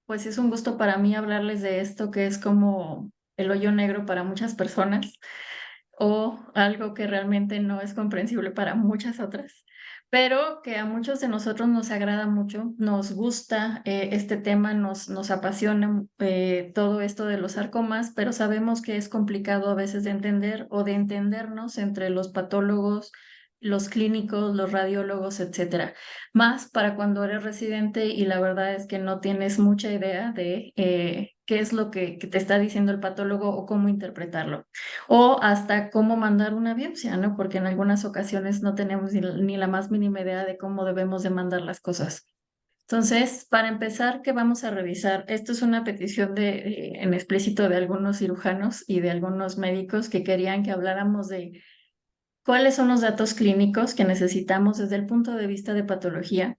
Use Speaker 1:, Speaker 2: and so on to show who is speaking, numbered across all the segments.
Speaker 1: Pues es un gusto para mí hablarles de esto que es como el hoyo negro para muchas personas o algo que realmente no es comprensible para muchas otras, pero que a muchos de nosotros nos agrada mucho, nos gusta este tema, nos apasiona todo esto de los sarcomas, pero sabemos que es complicado a veces de entender o de entendernos entre los patólogos, los clínicos, los radiólogos, etcétera. Más para cuando eres residente y la verdad es que no tienes mucha idea de qué es lo que te está diciendo el patólogo o cómo interpretarlo o hasta cómo mandar una biopsia, ¿no? Porque en algunas ocasiones no tenemos ni la más mínima idea de cómo debemos de mandar las cosas. Entonces, para empezar, ¿qué vamos a revisar? Esto es una petición en explícito de algunos cirujanos y de algunos médicos que querían que habláramos de cuáles son los datos clínicos que necesitamos desde el punto de vista de patología,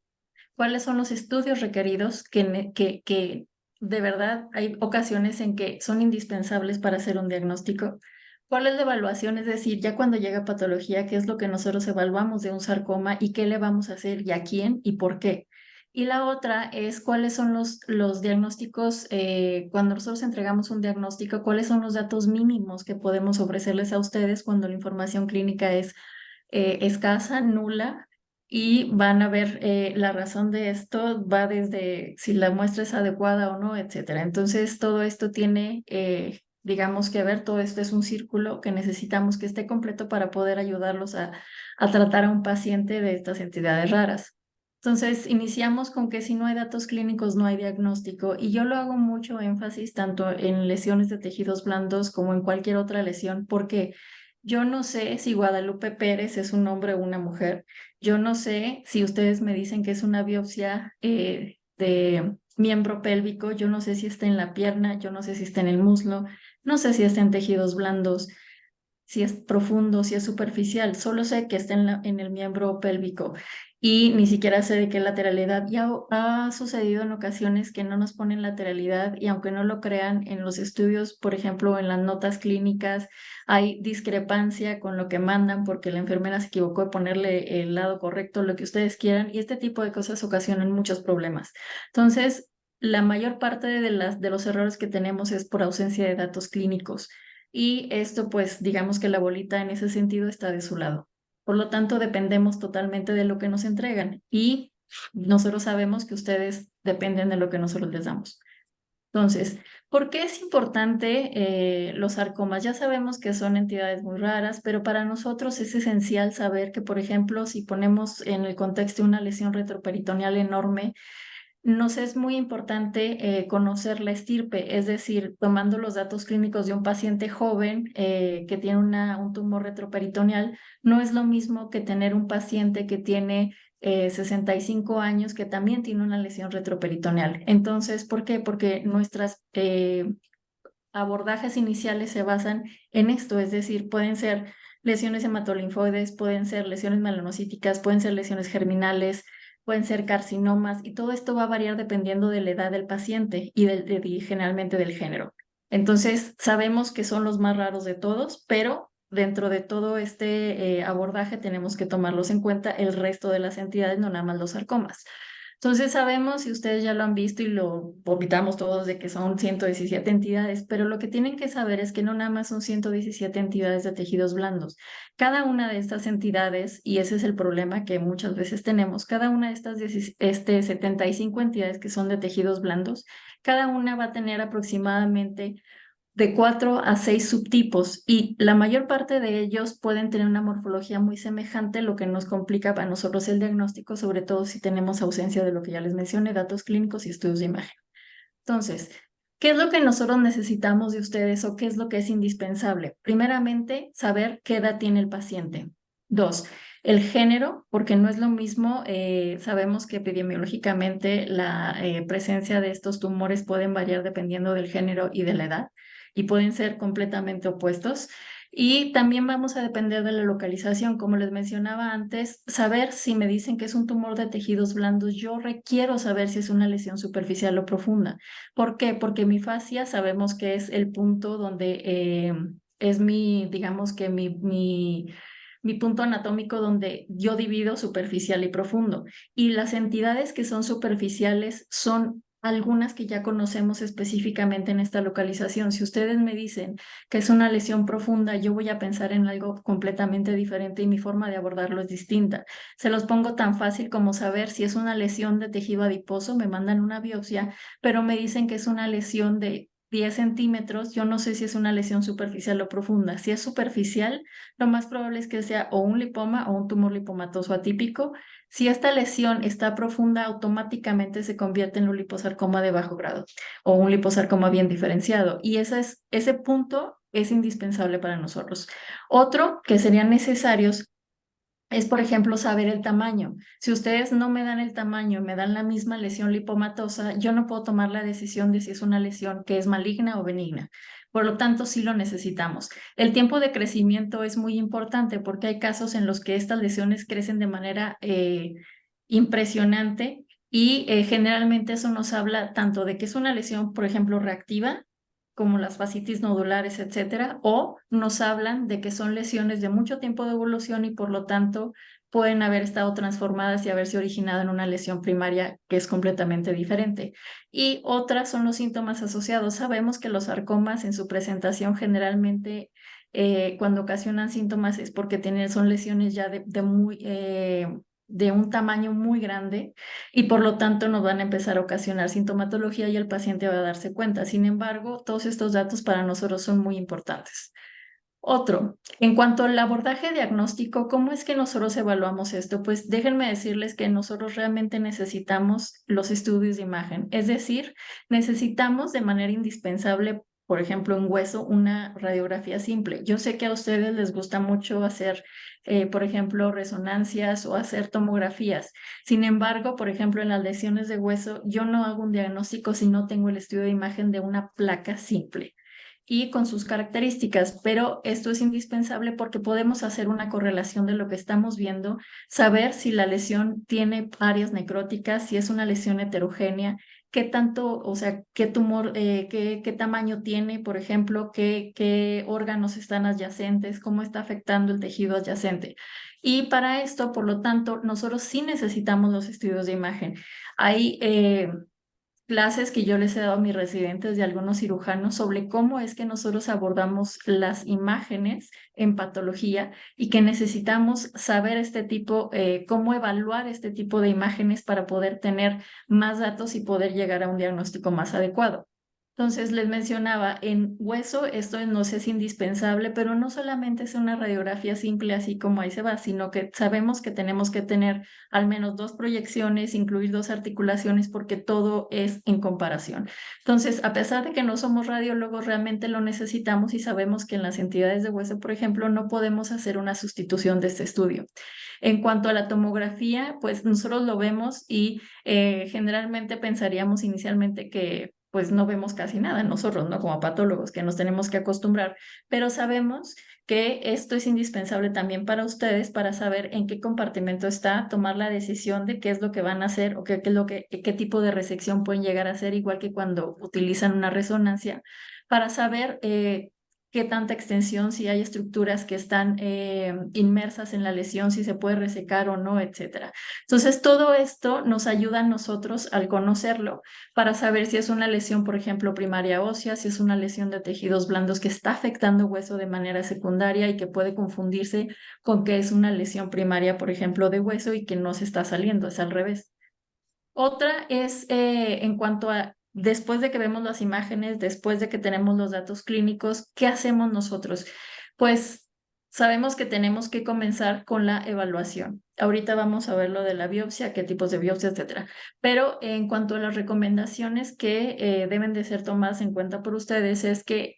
Speaker 1: cuáles son los estudios requeridos que de verdad hay ocasiones en que son indispensables para hacer un diagnóstico. ¿Cuál es la evaluación? Es decir, ya cuando llega patología, ¿qué es lo que nosotros evaluamos de un sarcoma y qué le vamos a hacer y a quién y por qué? Y la otra es cuáles son los diagnósticos, cuando nosotros entregamos un diagnóstico, cuáles son los datos mínimos que podemos ofrecerles a ustedes cuando la información clínica es escasa, nula, y van a ver la razón de esto, va desde si la muestra es adecuada o no, etcétera. Entonces, todo esto tiene, digamos que ver, todo esto es un círculo que necesitamos que esté completo para poder ayudarlos a tratar a un paciente de estas entidades raras. Entonces, iniciamos con que si no hay datos clínicos, no hay diagnóstico, y yo lo hago mucho énfasis tanto en lesiones de tejidos blandos como en cualquier otra lesión, porque yo no sé si Guadalupe Pérez es un hombre o una mujer. Yo no sé si ustedes me dicen que es una biopsia de miembro pélvico. Yo no sé si está en la pierna, yo no sé si está en el muslo, no sé si está en tejidos blandos, si es profundo, si es superficial. Solo sé que está en el miembro pélvico y ni siquiera sé de qué lateralidad. Ya ha sucedido en ocasiones que no nos ponen lateralidad y aunque no lo crean en los estudios, por ejemplo, en las notas clínicas, hay discrepancia con lo que mandan porque la enfermera se equivocó de ponerle el lado correcto, lo que ustedes quieran, y este tipo de cosas ocasionan muchos problemas. Entonces, la mayor parte de los errores que tenemos es por ausencia de datos clínicos. Y esto, pues, digamos que la bolita en ese sentido está de su lado. Por lo tanto, dependemos totalmente de lo que nos entregan y nosotros sabemos que ustedes dependen de lo que nosotros les damos. Entonces, ¿por qué es importante los sarcomas? Ya sabemos que son entidades muy raras, pero para nosotros es esencial saber que, por ejemplo, si ponemos en el contexto una lesión retroperitoneal enorme, nos es muy importante conocer la estirpe, es decir, tomando los datos clínicos de un paciente joven que tiene un tumor retroperitoneal, no es lo mismo que tener un paciente que tiene 65 años que también tiene una lesión retroperitoneal. Entonces, ¿por qué? Porque nuestras abordajes iniciales se basan en esto, es decir, pueden ser lesiones hematolinfoides, pueden ser lesiones melanocíticas, pueden ser lesiones germinales, pueden ser carcinomas, y todo esto va a variar dependiendo de la edad del paciente y generalmente del género. Entonces, sabemos que son los más raros de todos, pero dentro de todo este abordaje tenemos que tomarlos en cuenta el resto de las entidades, no nada más los sarcomas. Entonces sabemos, si ustedes ya lo han visto y lo vomitamos todos, de que son 117 entidades, pero lo que tienen que saber es que no nada más son 117 entidades de tejidos blandos. Cada una de estas entidades, y ese es el problema que muchas veces tenemos, cada una de estas 75 entidades que son de tejidos blandos, cada una va a tener aproximadamente de 4 a 6 subtipos y la mayor parte de ellos pueden tener una morfología muy semejante, lo que nos complica a nosotros el diagnóstico, sobre todo si tenemos ausencia de lo que ya les mencioné, datos clínicos y estudios de imagen. Entonces, ¿qué es lo que nosotros necesitamos de ustedes o qué es lo que es indispensable? Primeramente, saber qué edad tiene el paciente. Dos, el género, porque no es lo mismo, sabemos que epidemiológicamente la presencia de estos tumores pueden variar dependiendo del género y de la edad y pueden ser completamente opuestos. Y también vamos a depender de la localización. Como les mencionaba antes, saber si me dicen que es un tumor de tejidos blandos, yo requiero saber si es una lesión superficial o profunda. ¿Por qué? Porque mi fascia sabemos que es el punto donde es digamos que mi punto anatómico donde yo divido superficial y profundo. Y las entidades que son superficiales son algunas que ya conocemos específicamente en esta localización. Si ustedes me dicen que es una lesión profunda, yo voy a pensar en algo completamente diferente y mi forma de abordarlo es distinta. Se los pongo tan fácil como saber si es una lesión de tejido adiposo, me mandan una biopsia, pero me dicen que es una lesión de 10 centímetros, yo no sé si es una lesión superficial o profunda. Si es superficial, lo más probable es que sea o un lipoma o un tumor lipomatoso atípico. Si esta lesión está profunda, automáticamente se convierte en un liposarcoma de bajo grado o un liposarcoma bien diferenciado. Y ese punto es indispensable para nosotros. Otro que serían necesarios es, por ejemplo, saber el tamaño. Si ustedes no me dan el tamaño, me dan la misma lesión lipomatosa, yo no puedo tomar la decisión de si es una lesión que es maligna o benigna. Por lo tanto, sí lo necesitamos. El tiempo de crecimiento es muy importante porque hay casos en los que estas lesiones crecen de manera impresionante y generalmente eso nos habla tanto de que es una lesión, por ejemplo, reactiva, como las fascitis nodulares, etcétera, o nos hablan de que son lesiones de mucho tiempo de evolución y por lo tanto pueden haber estado transformadas y haberse originado en una lesión primaria que es completamente diferente. Y otras son los síntomas asociados. Sabemos que los sarcomas en su presentación generalmente cuando ocasionan síntomas es porque son lesiones ya de un tamaño muy grande y por lo tanto nos van a empezar a ocasionar sintomatología y el paciente va a darse cuenta. Sin embargo, todos estos datos para nosotros son muy importantes. Otro, en cuanto al abordaje diagnóstico, ¿cómo es que nosotros evaluamos esto? Pues déjenme decirles que nosotros realmente necesitamos los estudios de imagen, es decir, necesitamos de manera indispensable, por ejemplo, en hueso, una radiografía simple. Yo sé que a ustedes les gusta mucho hacer, por ejemplo, resonancias o hacer tomografías. Sin embargo, por ejemplo, en las lesiones de hueso, yo no hago un diagnóstico si no tengo el estudio de imagen de una placa simple y con sus características, pero esto es indispensable porque podemos hacer una correlación de lo que estamos viendo, saber si la lesión tiene áreas necróticas, si es una lesión heterogénea, qué tanto, o sea, qué tumor, qué tamaño tiene, por ejemplo, qué órganos están adyacentes, cómo está afectando el tejido adyacente. Y para esto, por lo tanto, nosotros sí necesitamos los estudios de imagen. Hay clases que yo les he dado a mis residentes de algunos cirujanos sobre cómo es que nosotros abordamos las imágenes en patología y que necesitamos saber este tipo, cómo evaluar este tipo de imágenes para poder tener más datos y poder llegar a un diagnóstico más adecuado. Entonces, les mencionaba, en hueso esto no sé, es indispensable, pero no solamente es una radiografía simple así como ahí se va, sino que sabemos que tenemos que tener al menos dos proyecciones, incluir dos articulaciones, porque todo es en comparación. Entonces, a pesar de que no somos radiólogos, realmente lo necesitamos y sabemos que en las entidades de hueso, por ejemplo, no podemos hacer una sustitución de este estudio. En cuanto a la tomografía, pues nosotros lo vemos y generalmente pensaríamos inicialmente que pues no vemos casi nada nosotros, ¿no? Como patólogos, que nos tenemos que acostumbrar, pero sabemos que esto es indispensable también para ustedes para saber en qué compartimento está, tomar la decisión de qué es lo que van a hacer o qué es qué tipo de resección pueden llegar a hacer, igual que cuando utilizan una resonancia, para saber qué tanta extensión, si hay estructuras que están inmersas en la lesión, si se puede resecar o no, etcétera. Entonces, todo esto nos ayuda a nosotros al conocerlo para saber si es una lesión, por ejemplo, primaria ósea, si es una lesión de tejidos blandos que está afectando hueso de manera secundaria y que puede confundirse con que es una lesión primaria, por ejemplo, de hueso y que no se está saliendo, es al revés. Otra es en cuanto a después de que vemos las imágenes, después de que tenemos los datos clínicos, ¿qué hacemos nosotros? Pues sabemos que tenemos que comenzar con la evaluación. Ahorita vamos a ver lo de la biopsia, qué tipos de biopsia, etcétera. Pero en cuanto a las recomendaciones que deben de ser tomadas en cuenta por ustedes, es que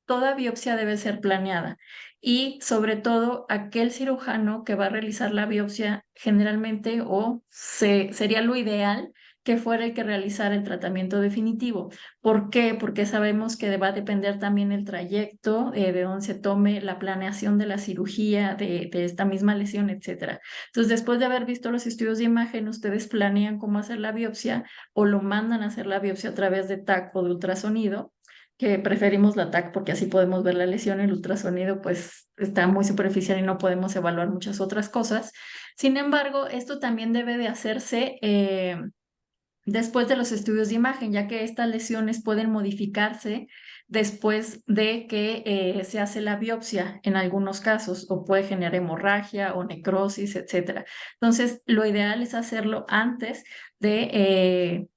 Speaker 1: toda biopsia debe ser planeada y sobre todo aquel cirujano que va a realizar la biopsia generalmente sería lo ideal que fuera el que realizara el tratamiento definitivo. ¿Por qué? Porque sabemos que va a depender también el trayecto de donde se tome la planeación de la cirugía, de esta misma lesión, etcétera. Entonces, después de haber visto los estudios de imagen, ustedes planean cómo hacer la biopsia o lo mandan a hacer la biopsia a través de TAC o de ultrasonido, que preferimos la TAC porque así podemos ver la lesión. El ultrasonido pues está muy superficial y no podemos evaluar muchas otras cosas. Sin embargo, esto también debe de hacerse después de los estudios de imagen, ya que estas lesiones pueden modificarse después de que se hace la biopsia en algunos casos, o puede generar hemorragia o necrosis, etcétera. Entonces, lo ideal es hacerlo antes de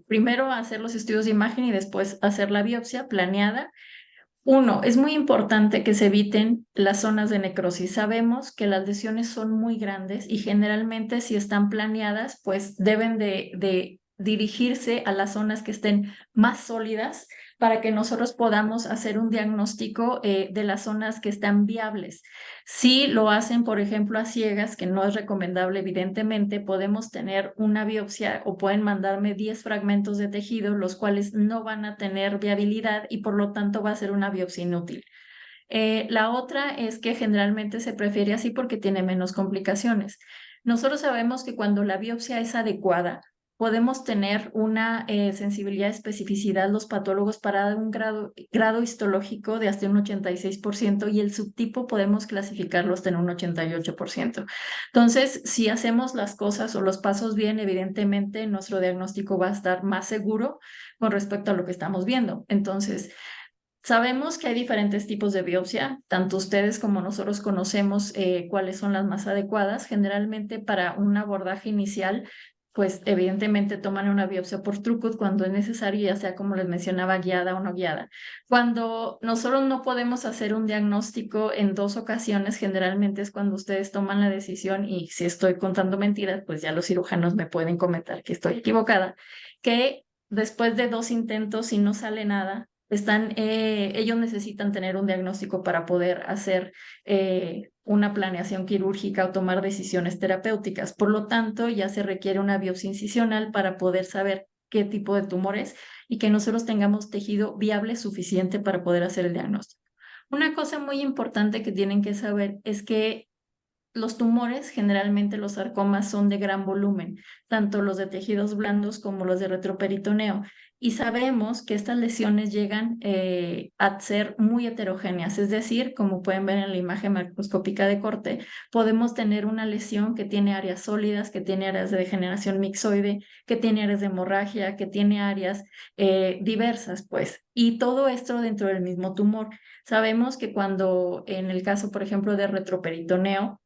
Speaker 1: primero hacer los estudios de imagen y después hacer la biopsia planeada. Uno, es muy importante que se eviten las zonas de necrosis. Sabemos que las lesiones son muy grandes y generalmente si están planeadas, pues deben de dirigirse a las zonas que estén más sólidas para que nosotros podamos hacer un diagnóstico de las zonas que están viables. Si lo hacen, por ejemplo, a ciegas, que no es recomendable, evidentemente, podemos tener una biopsia o pueden mandarme 10 fragmentos de tejido, los cuales no van a tener viabilidad y por lo tanto va a ser una biopsia inútil. La otra es que generalmente se prefiere así porque tiene menos complicaciones. Nosotros sabemos que cuando la biopsia es adecuada, podemos tener una sensibilidad y especificidad los patólogos para dar un grado histológico de hasta un 86% y el subtipo podemos clasificarlo hasta en un 88%. Entonces, si hacemos las cosas o los pasos bien, evidentemente nuestro diagnóstico va a estar más seguro con respecto a lo que estamos viendo. Entonces, sabemos que hay diferentes tipos de biopsia, tanto ustedes como nosotros conocemos cuáles son las más adecuadas. Generalmente para un abordaje inicial, pues evidentemente toman una biopsia por Trucut cuando es necesario, ya sea como les mencionaba, guiada o no guiada. Cuando nosotros no podemos hacer un diagnóstico en dos ocasiones, generalmente es cuando ustedes toman la decisión y si estoy contando mentiras, pues ya los cirujanos me pueden comentar que estoy equivocada, que después de dos intentos y no sale nada ellos necesitan tener un diagnóstico para poder hacer una planeación quirúrgica o tomar decisiones terapéuticas. Por lo tanto, ya se requiere una biopsia incisional para poder saber qué tipo de tumor es y que nosotros tengamos tejido viable suficiente para poder hacer el diagnóstico. Una cosa muy importante que tienen que saber es que los tumores, generalmente los sarcomas, son de gran volumen, tanto los de tejidos blandos como los de retroperitoneo. Y sabemos que estas lesiones llegan a ser muy heterogéneas, es decir, como pueden ver en la imagen macroscópica de corte, podemos tener una lesión que tiene áreas sólidas, que tiene áreas de degeneración mixoide, que tiene áreas de hemorragia, que tiene áreas diversas, pues. Y todo esto dentro del mismo tumor. Sabemos que cuando, en el caso, por ejemplo, de retroperitoneo,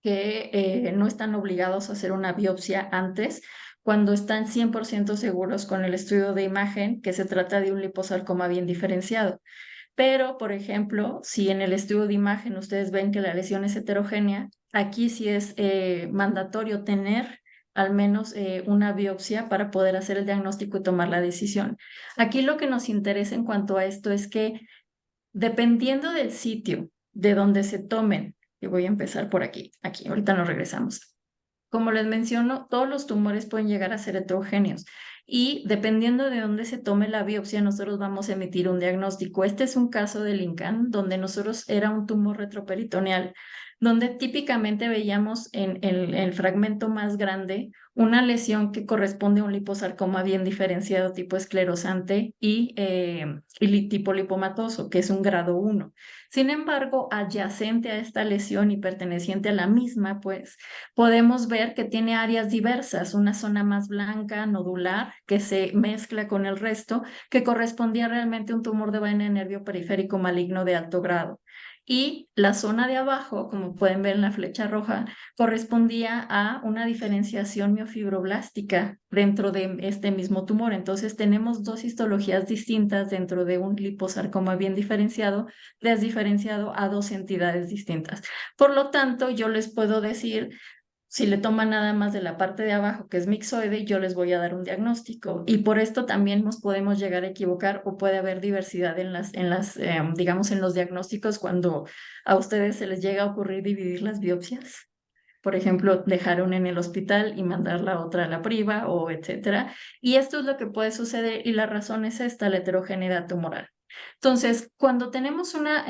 Speaker 1: que no están obligados a hacer una biopsia antes, cuando están 100% seguros con el estudio de imagen que se trata de un liposarcoma bien diferenciado. Pero, por ejemplo, si en el estudio de imagen ustedes ven que la lesión es heterogénea, aquí sí es mandatorio tener al menos una biopsia para poder hacer el diagnóstico y tomar la decisión. Aquí lo que nos interesa en cuanto a esto es que dependiendo del sitio de donde se tomen, y voy a empezar por aquí, ahorita nos regresamos. Como les menciono, todos los tumores pueden llegar a ser heterogéneos y dependiendo de dónde se tome la biopsia, nosotros vamos a emitir un diagnóstico. Este es un caso de Lincoln, donde nosotros era un tumor retroperitoneal, donde típicamente veíamos en el fragmento más grande una lesión que corresponde a un liposarcoma bien diferenciado, tipo esclerosante y tipo lipomatoso, que es un grado 1. Sin embargo, adyacente a esta lesión y perteneciente a la misma, pues podemos ver que tiene áreas diversas, una zona más blanca, nodular, que se mezcla con el resto, que correspondía realmente a un tumor de vaina de nervio periférico maligno de alto grado. Y la zona de abajo, como pueden ver en la flecha roja, correspondía a una diferenciación miofibroblástica dentro de este mismo tumor. Entonces tenemos dos histologías distintas dentro de un liposarcoma bien diferenciado, desdiferenciado a dos entidades distintas. Por lo tanto, yo les puedo decir si le toman nada más de la parte de abajo, que es mixoide, yo les voy a dar un diagnóstico. Y por esto también nos podemos llegar a equivocar o puede haber diversidad digamos, en los diagnósticos cuando a ustedes se les llega a ocurrir dividir las biopsias. Por ejemplo, dejar una en el hospital y mandar la otra a la priva o etcétera. Y esto es lo que puede suceder y la razón es esta, la heterogeneidad tumoral. Entonces, cuando tenemos una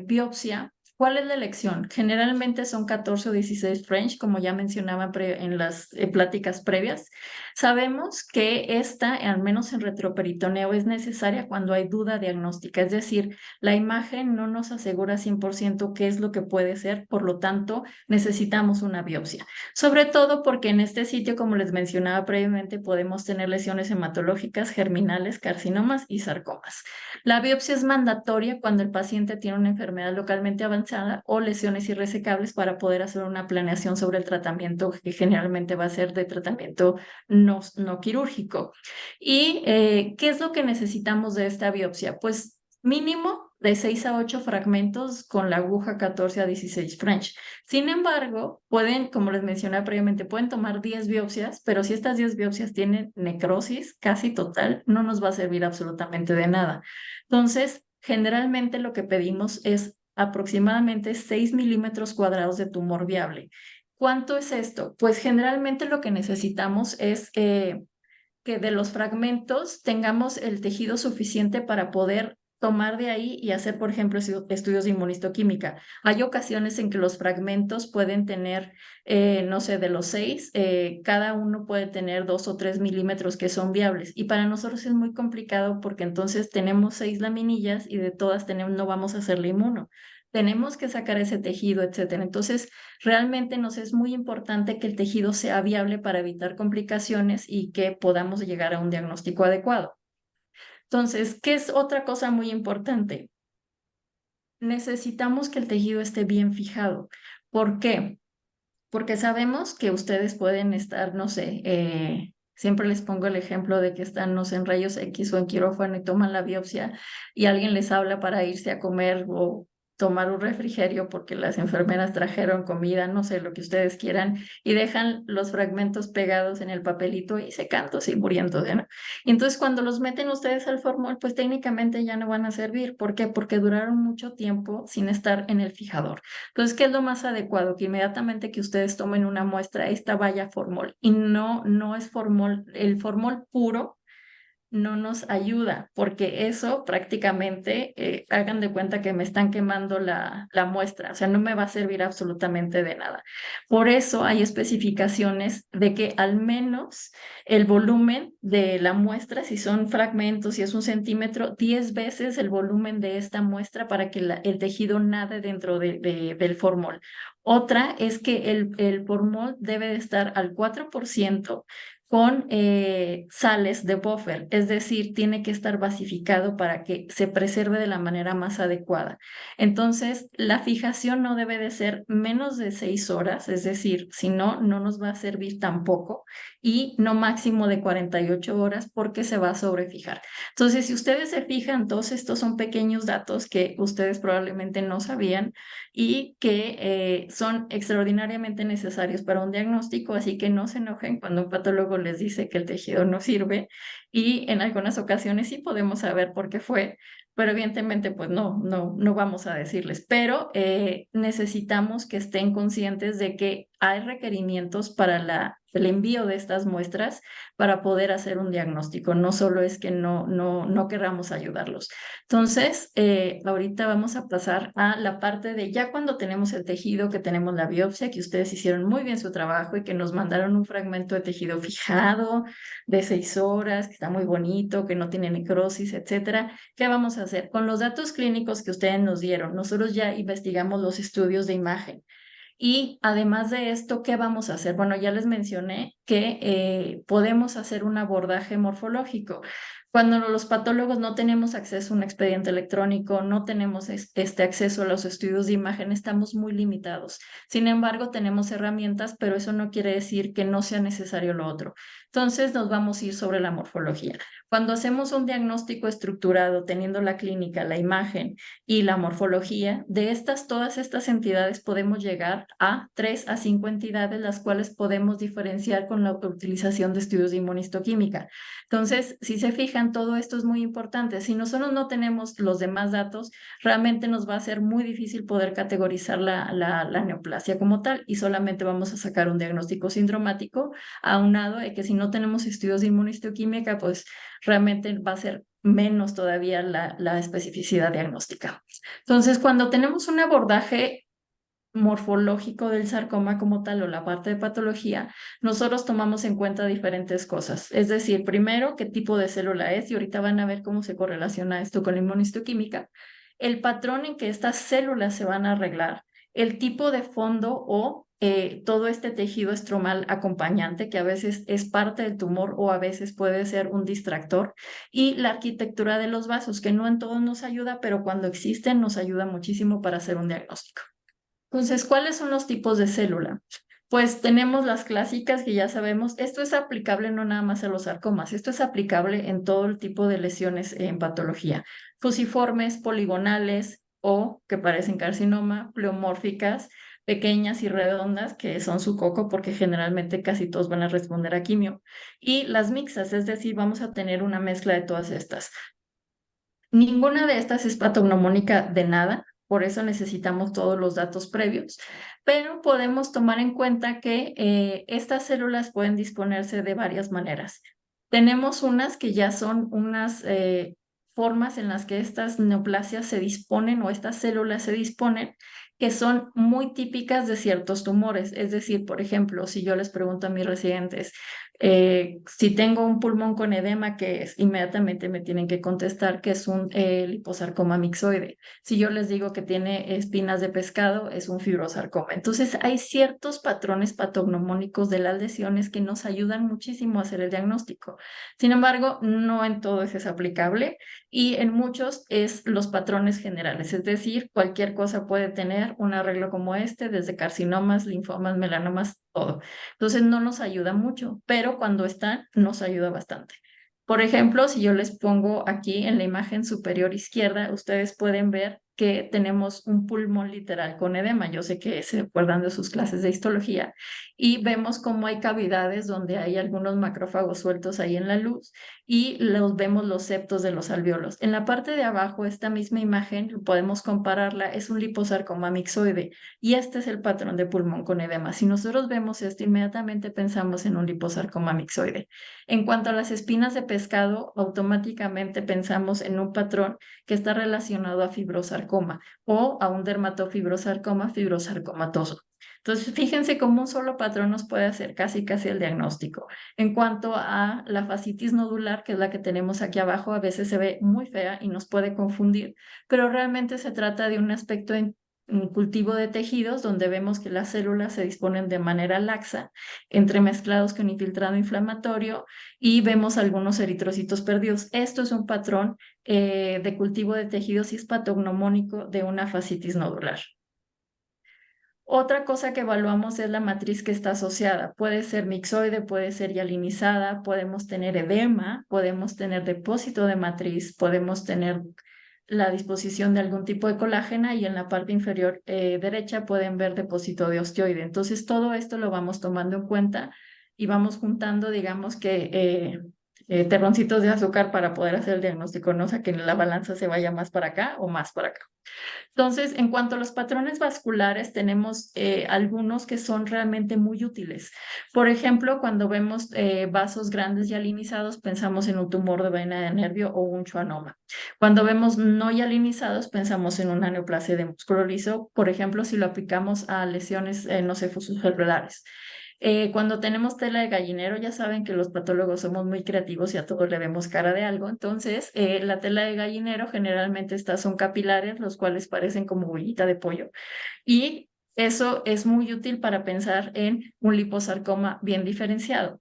Speaker 1: biopsia, ¿Cuál es la elección? Generalmente son 14 o 16 French, como ya mencionaba en las pláticas previas. Sabemos que esta, al menos en retroperitoneo, es necesaria cuando hay duda diagnóstica, es decir, la imagen no nos asegura 100% qué es lo que puede ser, por lo tanto, necesitamos una biopsia. Sobre todo porque en este sitio, como les mencionaba previamente, podemos tener lesiones hematológicas, germinales, carcinomas y sarcomas. La biopsia es mandatoria cuando el paciente tiene una enfermedad localmente avanzada o lesiones irresecables para poder hacer una planeación sobre el tratamiento que generalmente va a ser de tratamiento no quirúrgico. ¿Y qué es lo que necesitamos de esta biopsia? Pues mínimo de 6 a 8 fragmentos con la aguja 14 a 16 French. Sin embargo, pueden, como les mencioné previamente, pueden tomar 10 biopsias, pero si estas 10 biopsias tienen necrosis casi total, no nos va a servir absolutamente de nada. Entonces, generalmente lo que pedimos es aproximadamente 6 milímetros cuadrados de tumor viable. ¿Cuánto es esto? Pues generalmente lo que necesitamos es que de los fragmentos tengamos el tejido suficiente para poder tomar de ahí y hacer, por ejemplo, estudios de inmunistoquímica. Hay ocasiones en que los fragmentos pueden tener, no sé, de los 6, cada uno puede tener 2 o 3 milímetros que son viables. Y para nosotros es muy complicado porque entonces tenemos 6 laminillas y de todas tenemos, no vamos a hacerle inmuno. Tenemos que sacar ese tejido, etcétera. Entonces, realmente nos es muy importante que el tejido sea viable para evitar complicaciones y que podamos llegar a un diagnóstico adecuado. Entonces, ¿qué es otra cosa muy importante? Necesitamos que el tejido esté bien fijado. ¿Por qué? Porque sabemos que ustedes pueden estar, no sé, siempre les pongo el ejemplo de que están, no sé, en rayos X o en quirófano y toman la biopsia y alguien les habla para irse a comer o tomar un refrigerio porque las enfermeras trajeron comida, no sé, lo que ustedes quieran, y dejan los fragmentos pegados en el papelito y secándose y muriéndose, ¿no? Y entonces cuando los meten ustedes al formol, pues técnicamente ya no van a servir. ¿Por qué? Porque duraron mucho tiempo sin estar en el fijador. Entonces, ¿qué es lo más adecuado? Que inmediatamente que ustedes tomen una muestra, esta vaya formol y no es formol, el formol puro no nos ayuda, porque eso prácticamente, hagan de cuenta que me están quemando la muestra, o sea, no me va a servir absolutamente de nada. Por eso hay especificaciones de que al menos el volumen de la muestra, si son fragmentos, si es 1 centímetro, 10 veces el volumen de esta muestra para que el tejido nade dentro del formol. Otra es que el formol debe de estar al 4% con sales de buffer, es decir, tiene que estar basificado para que se preserve de la manera más adecuada. Entonces, la fijación no debe de ser menos de 6 horas, es decir, si no, no nos va a servir tampoco, y no máximo de 48 horas porque se va a sobrefijar. Entonces, si ustedes se fijan, todos estos son pequeños datos que ustedes probablemente no sabían y que son extraordinariamente necesarios para un diagnóstico, así que no se enojen cuando un patólogo les dice que el tejido no sirve y en algunas ocasiones sí podemos saber por qué fue, pero evidentemente pues no vamos a decirles, pero necesitamos que estén conscientes de que hay requerimientos para el envío de estas muestras para poder hacer un diagnóstico, no solo es que no querramos ayudarlos. Entonces, ahorita vamos a pasar a la parte de ya cuando tenemos el tejido, que tenemos la biopsia, que ustedes hicieron muy bien su trabajo y que nos mandaron un fragmento de tejido fijado de 6 horas, que está muy bonito, que no tiene necrosis, etcétera. ¿Qué vamos a hacer? Con los datos clínicos que ustedes nos dieron, nosotros ya investigamos los estudios de imagen. Y además de esto, ¿qué vamos a hacer? Bueno, ya les mencioné que podemos hacer un abordaje morfológico. Cuando los patólogos no tenemos acceso a un expediente electrónico, no tenemos este acceso a los estudios de imagen, estamos muy limitados. Sin embargo, tenemos herramientas, pero eso no quiere decir que no sea necesario lo otro. Entonces, nos vamos a ir sobre la morfología. Cuando hacemos un diagnóstico estructurado, teniendo la clínica, la imagen y la morfología, de todas estas entidades podemos llegar a 3 a 5 entidades, las cuales podemos diferenciar con la utilización de estudios de inmunistoquímica. Entonces, si se fijan, todo esto es muy importante. Si nosotros no tenemos los demás datos, realmente nos va a ser muy difícil poder categorizar la neoplasia como tal y solamente vamos a sacar un diagnóstico sindromático aunado de que si no tenemos estudios de inmunistoquímica, pues realmente va a ser menos todavía la especificidad diagnóstica. Entonces, cuando tenemos un abordaje morfológico del sarcoma como tal o la parte de patología, nosotros tomamos en cuenta diferentes cosas. Es decir, primero, qué tipo de célula es, y ahorita van a ver cómo se correlaciona esto con la inmunistoquímica, el patrón en que estas células se van a arreglar, el tipo de fondo o todo este tejido estromal acompañante, que a veces es parte del tumor o a veces puede ser un distractor, y la arquitectura de los vasos, que no en todo nos ayuda, pero cuando existen nos ayuda muchísimo para hacer un diagnóstico. Entonces, ¿cuáles son los tipos de célula? Pues tenemos las clásicas que ya sabemos. Esto es aplicable no nada más a los sarcomas, esto es aplicable en todo el tipo de lesiones en patología. Fusiformes, poligonales o que parecen carcinoma, pleomórficas, pequeñas y redondas, que son su coco porque generalmente casi todos van a responder a quimio. Y las mixtas, es decir, vamos a tener una mezcla de todas estas. Ninguna de estas es patognomónica de nada, por eso necesitamos todos los datos previos, pero podemos tomar en cuenta que estas células pueden disponerse de varias maneras. Tenemos unas que ya son unas formas en las que estas neoplasias se disponen o estas células se disponen, que son muy típicas de ciertos tumores. Es decir, por ejemplo, si yo les pregunto a mis residentes, si tengo un pulmón con edema, ¿qué es? Inmediatamente me tienen que contestar que es un liposarcoma mixoide. Si yo les digo que tiene espinas de pescado, es un fibrosarcoma. Entonces, hay ciertos patrones patognomónicos de las lesiones que nos ayudan muchísimo a hacer el diagnóstico. Sin embargo, no en todo es aplicable y en muchos es los patrones generales. Es decir, cualquier cosa puede tener un arreglo como este, desde carcinomas, linfomas, melanomas, todo. Entonces no nos ayuda mucho, pero cuando están, nos ayuda bastante. Por ejemplo, si yo les pongo aquí en la imagen superior izquierda, ustedes pueden ver que tenemos un pulmón literal con edema. Yo sé que se acuerdan de sus clases de histología y vemos cómo hay cavidades donde hay algunos macrófagos sueltos ahí en la luz y los vemos los septos de los alvéolos. En la parte de abajo, esta misma imagen, podemos compararla, es un liposarcoma mixoide. Y este es el patrón de pulmón con edema. Si nosotros vemos esto, inmediatamente pensamos en un liposarcoma mixoide. En cuanto a las espinas de pescado, automáticamente pensamos en un patrón que está relacionado a fibrosarcoma o a un dermatofibrosarcoma fibrosarcomatoso. Entonces, fíjense cómo un solo patrón nos puede hacer casi el diagnóstico. En cuanto a la fascitis nodular, que es la que tenemos aquí abajo, a veces se ve muy fea y nos puede confundir, pero realmente se trata de un aspecto en un cultivo de tejidos donde vemos que las células se disponen de manera laxa, entremezclados con infiltrado inflamatorio y vemos algunos eritrocitos perdidos. Esto es un patrón de cultivo de tejidos y es patognomónico de una fascitis nodular. Otra cosa que evaluamos es la matriz que está asociada. Puede ser mixoide, puede ser hialinizada, podemos tener edema, podemos tener depósito de matriz, podemos tener la disposición de algún tipo de colágena y en la parte inferior derecha pueden ver depósito de osteoide. Entonces todo esto lo vamos tomando en cuenta y vamos juntando, digamos que terroncitos de azúcar para poder hacer el diagnóstico, no o sea que la balanza se vaya más para acá o más para acá. Entonces, en cuanto a los patrones vasculares, tenemos algunos que son realmente muy útiles. Por ejemplo, cuando vemos vasos grandes hialinizados, pensamos en un tumor de vaina de nervio o un schwannoma. Cuando vemos no hialinizados, pensamos en una neoplasia de músculo liso, por ejemplo, si lo aplicamos a lesiones, no sé, fusocerebrales. Cuando tenemos tela de gallinero, ya saben que los patólogos somos muy creativos y a todos le vemos cara de algo. Entonces, la tela de gallinero generalmente estas son capilares, los cuales parecen como bollita de pollo. Y eso es muy útil para pensar en un liposarcoma bien diferenciado.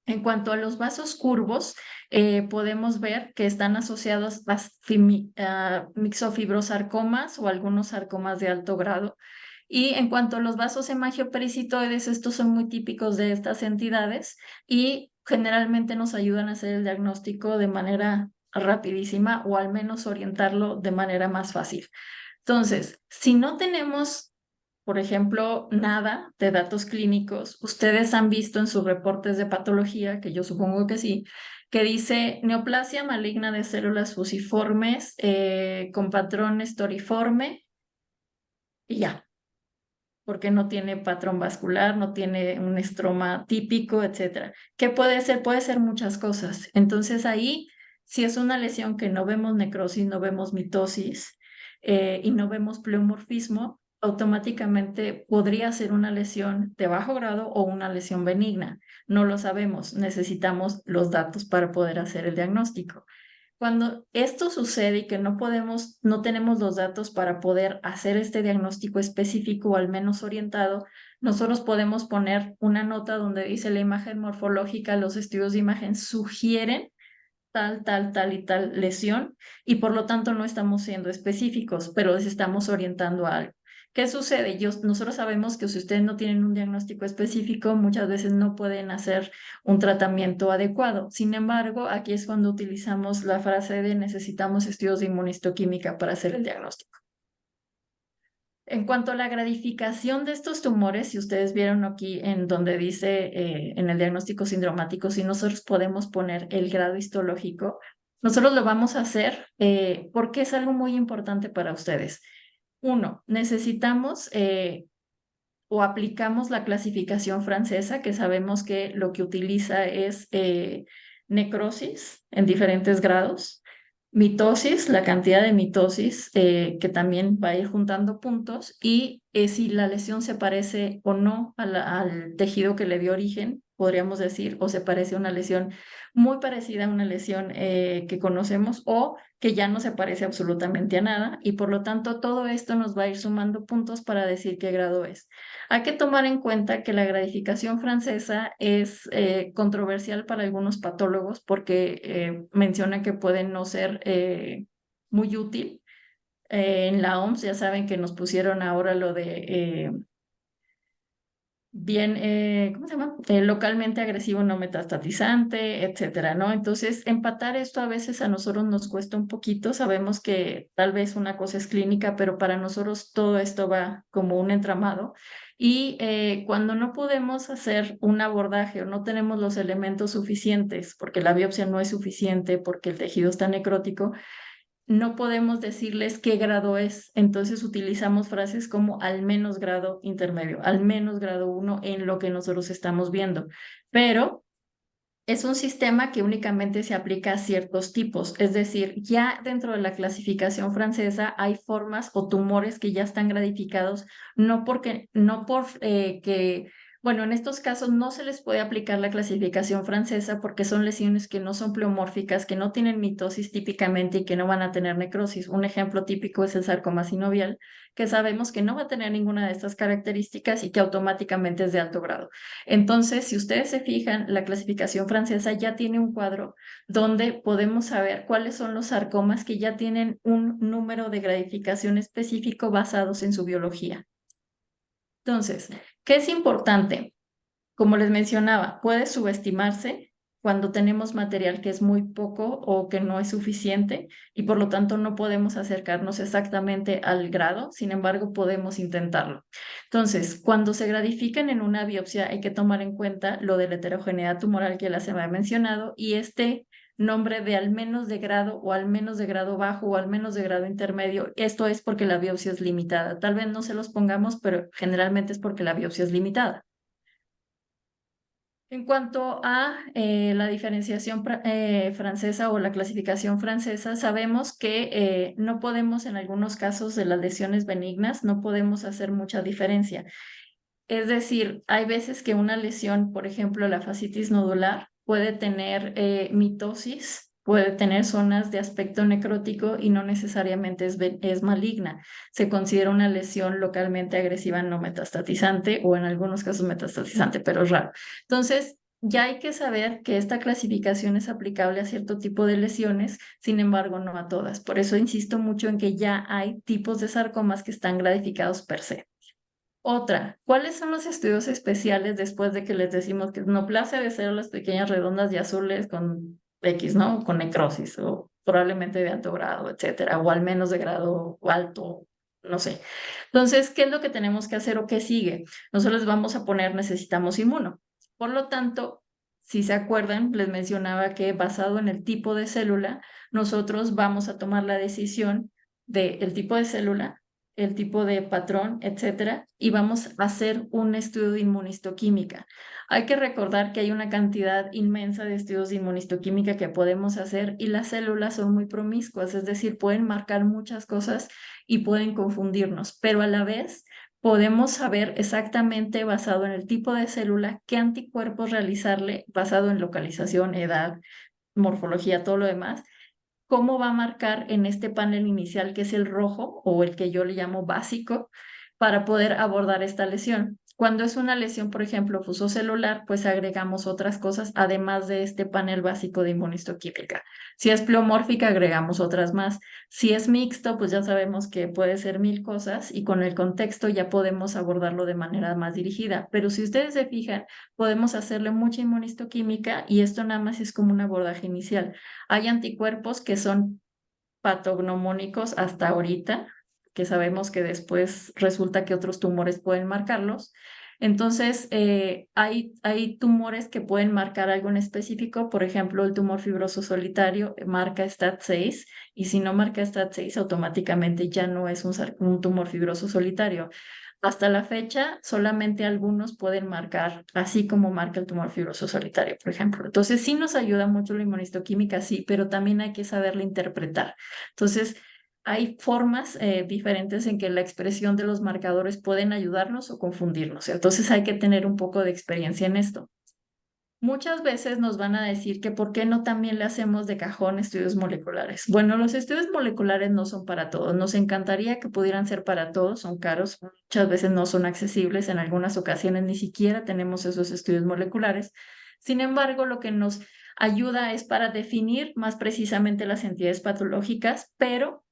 Speaker 1: En cuanto a los vasos curvos, podemos ver que están asociados a mixofibrosarcomas o algunos sarcomas de alto grado. Y en cuanto a los vasos hemangiopericitoides, estos son muy típicos de estas entidades y generalmente nos ayudan a hacer el diagnóstico de manera rapidísima o al menos orientarlo de manera más fácil. Entonces, si no tenemos, por ejemplo, nada de datos clínicos, ustedes han visto en sus reportes de patología, que yo supongo que sí, que dice neoplasia maligna de células fusiformes con patrón estoriforme y ya, porque no tiene patrón vascular, no tiene un estroma típico, etcétera. ¿Qué puede ser? Puede ser muchas cosas. Entonces ahí Si es una lesión que no vemos necrosis, no vemos mitosis y no vemos pleomorfismo, automáticamente podría ser una lesión de bajo grado o una lesión benigna. No lo sabemos, necesitamos los datos para poder hacer el diagnóstico. Cuando esto sucede y que no podemos, no tenemos los datos para poder hacer este diagnóstico específico o al menos orientado, nosotros podemos poner una nota donde dice la imagen morfológica, los estudios de imagen sugieren tal y tal lesión y por lo tanto no estamos siendo específicos, pero les estamos orientando a algo. ¿Qué sucede? Nosotros sabemos que si ustedes no tienen un diagnóstico específico, muchas veces no pueden hacer un tratamiento adecuado. Sin embargo, aquí es cuando utilizamos la frase de necesitamos estudios de inmunistoquímica para hacer el diagnóstico. En cuanto a la gradificación de estos tumores, si ustedes vieron aquí en donde dice en el diagnóstico sindromático, si nosotros podemos poner el grado histológico, nosotros lo vamos a hacer porque es algo muy importante para ustedes. Uno, necesitamos o aplicamos la clasificación francesa, que sabemos que lo que utiliza es necrosis en diferentes grados, mitosis, la cantidad de mitosis, que también va a ir juntando puntos, y si la lesión se parece o no al tejido que le dio origen, podríamos decir, o se parece a una lesión muy parecida a una lesión que conocemos o que ya no se parece absolutamente a nada, y por lo tanto todo esto nos va a ir sumando puntos para decir qué grado es. Hay que tomar en cuenta que la gradificación francesa es controversial para algunos patólogos porque menciona que puede no ser muy útil. En la OMS ya saben que nos pusieron ahora lo de ¿cómo se llama? Localmente agresivo no metastatizante, etcétera, ¿no? Entonces, empatar esto a veces a nosotros nos cuesta un poquito. Sabemos que tal vez una cosa es clínica, pero para nosotros todo esto va como un entramado. Y cuando no podemos hacer un abordaje o no tenemos los elementos suficientes, porque la biopsia no es suficiente, porque el tejido está necrótico, no podemos decirles qué grado es. Entonces utilizamos frases como al menos grado intermedio, al menos grado 1 en lo que nosotros estamos viendo. Pero es un sistema que únicamente se aplica a ciertos tipos, es decir, ya dentro de la clasificación francesa hay formas o tumores que ya están gradificados, no por que, bueno, en estos casos no se les puede aplicar la clasificación francesa porque son lesiones que no son pleomórficas, que no tienen mitosis típicamente y que no van a tener necrosis. Un ejemplo típico es el sarcoma sinovial, que sabemos que no va a tener ninguna de estas características y que automáticamente es de alto grado. Entonces, si ustedes se fijan, la clasificación francesa ya tiene un cuadro donde podemos saber cuáles son los sarcomas que ya tienen un número de gradificación específico basados en su biología. Entonces, ¿qué es importante? Como les mencionaba, puede subestimarse cuando tenemos material que es muy poco o que no es suficiente y por lo tanto no podemos acercarnos exactamente al grado, sin embargo podemos intentarlo. Entonces, cuando se gradifican en una biopsia hay que tomar en cuenta lo de la heterogeneidad tumoral que les había mencionado y este nombre de al menos de grado o al menos de grado bajo o al menos de grado intermedio. Esto es porque la biopsia es limitada. Tal vez no se los pongamos, pero generalmente es porque la biopsia es limitada. En cuanto a la diferenciación francesa o la clasificación francesa, sabemos que no podemos, en algunos casos de las lesiones benignas, no podemos hacer mucha diferencia. Es decir, hay veces que una lesión, por ejemplo, la fascitis nodular, puede tener mitosis, puede tener zonas de aspecto necrótico y no necesariamente es maligna. Se considera una lesión localmente agresiva no metastatizante o en algunos casos metastatizante, pero es raro. Entonces, ya hay que saber que esta clasificación es aplicable a cierto tipo de lesiones, sin embargo, no a todas. Por eso insisto mucho en que ya hay tipos de sarcomas que están gradificados per se. Otra, ¿cuáles son los estudios especiales después de que les decimos que neoplasia de células pequeñas, redondas y azules con X, ¿no? Con necrosis o probablemente de alto grado, etcétera, o al menos de grado alto, no sé. Entonces, ¿qué es lo que tenemos que hacer o qué sigue? Nosotros les vamos a poner necesitamos inmuno. Por lo tanto, si se acuerdan, les mencionaba que basado en el tipo de célula, nosotros vamos a tomar la decisión del tipo de célula el tipo de patrón, etcétera, y vamos a hacer un estudio de inmunistoquímica. Hay que recordar que hay una cantidad inmensa de estudios de inmunistoquímica que podemos hacer y las células son muy promiscuas, es decir, pueden marcar muchas cosas y pueden confundirnos, pero a la vez podemos saber exactamente, basado en el tipo de célula, qué anticuerpos realizarle, basado en localización, edad, morfología, todo lo demás, cómo va a marcar en este panel inicial, que es el rojo o el que yo le llamo básico, para poder abordar esta lesión. Cuando es una lesión, por ejemplo, fusocelular, pues agregamos otras cosas además de este panel básico de inmunistoquímica. Si es pleomórfica, agregamos otras más. Si es mixto, pues ya sabemos que puede ser mil cosas y con el contexto ya podemos abordarlo de manera más dirigida. Pero si ustedes se fijan, podemos hacerle mucha inmunistoquímica y esto nada más es como un abordaje inicial. Hay anticuerpos que son patognomónicos hasta ahorita, que sabemos que después resulta que otros tumores pueden marcarlos. Entonces, hay tumores que pueden marcar algo en específico, por ejemplo, el tumor fibroso solitario marca STAT6 y si no marca STAT6 automáticamente ya no es un tumor fibroso solitario. Hasta la fecha, solamente algunos pueden marcar, así como marca el tumor fibroso solitario, por ejemplo. Entonces, sí nos ayuda mucho la inmunistoquímica, sí, pero también hay que saberla interpretar. Entonces, hay formas diferentes en que la expresión de los marcadores pueden ayudarnos o confundirnos. Entonces, hay que tener un poco de experiencia en esto. Muchas veces nos van a decir que por qué no también le hacemos de cajón estudios moleculares. Bueno, los estudios moleculares no son para todos. Nos encantaría que pudieran ser para todos, son caros, muchas veces no son accesibles, en algunas ocasiones ni siquiera tenemos esos estudios moleculares. Sin embargo, lo que nos ayuda es para definir más precisamente las entidades patológicas, pero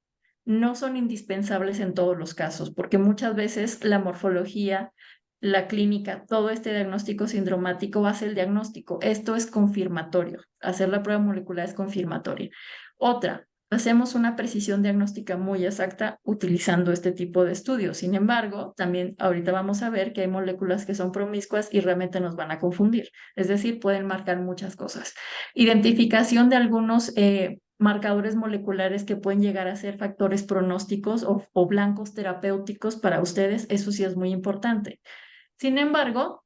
Speaker 1: no son indispensables en todos los casos, porque muchas veces la morfología, la clínica, todo este diagnóstico sindromático hace el diagnóstico. Esto es confirmatorio. Hacer la prueba molecular es confirmatoria. Otra, hacemos una precisión diagnóstica muy exacta utilizando este tipo de estudios. Sin embargo, también ahorita vamos a ver que hay moléculas que son promiscuas y realmente nos van a confundir. Es decir, pueden marcar muchas cosas. Identificación de algunos marcadores moleculares que pueden llegar a ser factores pronósticos o blancos terapéuticos para ustedes, eso sí es muy importante. Sin embargo,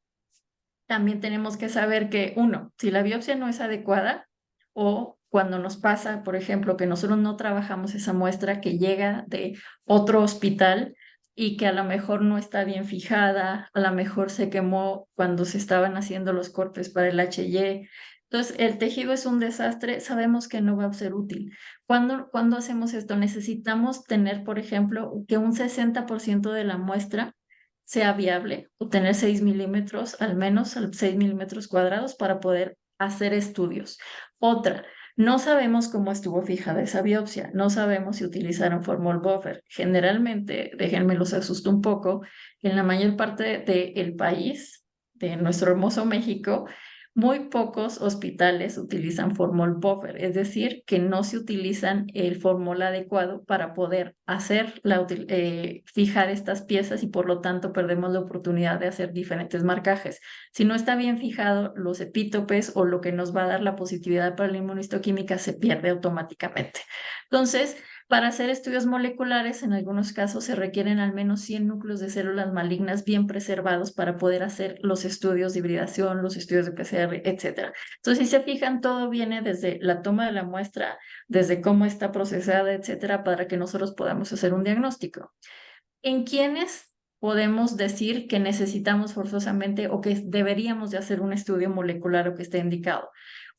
Speaker 1: también tenemos que saber que, uno, si la biopsia no es adecuada o cuando nos pasa, por ejemplo, que nosotros no trabajamos esa muestra que llega de otro hospital y que a lo mejor no está bien fijada, a lo mejor se quemó cuando se estaban haciendo los cortes para el HY. Entonces, el tejido es un desastre, sabemos que no va a ser útil. Cuando hacemos esto? Necesitamos tener, por ejemplo, que un 60% de la muestra sea viable o tener 6 milímetros, al menos 6 milímetros cuadrados para poder hacer estudios. Otra, no sabemos cómo estuvo fijada esa biopsia, no sabemos si utilizaron formol buffer. Generalmente, déjenme los asusto un poco, en la mayor parte del país, de nuestro hermoso México, muy pocos hospitales utilizan formol buffer, es decir, que no se utilizan el formol adecuado para poder fijar estas piezas y por lo tanto perdemos la oportunidad de hacer diferentes marcajes. Si no está bien fijado, los epítopes o lo que nos va a dar la positividad para la inmunistoquímica se pierde automáticamente. Entonces, para hacer estudios moleculares, en algunos casos se requieren al menos 100 núcleos de células malignas bien preservados para poder hacer los estudios de hibridación, los estudios de PCR, etc. Entonces, si se fijan, todo viene desde la toma de la muestra, desde cómo está procesada, etcétera, para que nosotros podamos hacer un diagnóstico. ¿En quiénes podemos decir que necesitamos forzosamente o que deberíamos de hacer un estudio molecular o que esté indicado?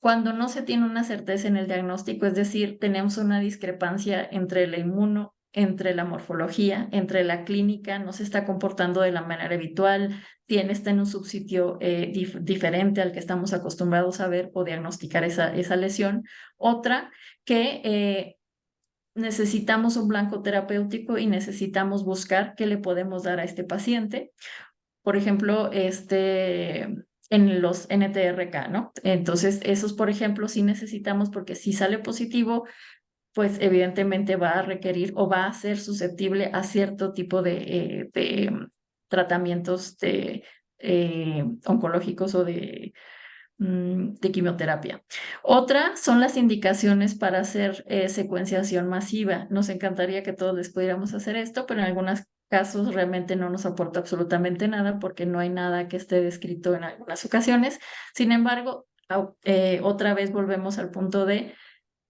Speaker 1: Cuando no se tiene una certeza en el diagnóstico, es decir, tenemos una discrepancia entre la inmuno, entre la morfología, entre la clínica, no se está comportando de la manera habitual, está en un subsitio diferente al que estamos acostumbrados a ver o diagnosticar esa lesión. Otra, que necesitamos un blanco terapéutico y necesitamos buscar qué le podemos dar a este paciente. Por ejemplo, en los NTRK, ¿no? Entonces, esos, por ejemplo, sí necesitamos porque si sale positivo, pues evidentemente va a requerir o va a ser susceptible a cierto tipo de tratamientos oncológicos o de quimioterapia. Otra son las indicaciones para hacer secuenciación masiva. Nos encantaría que todos les pudiéramos hacer esto, pero en algunas casos realmente no nos aporta absolutamente nada porque no hay nada que esté descrito en algunas ocasiones. Sin embargo, otra vez volvemos al punto de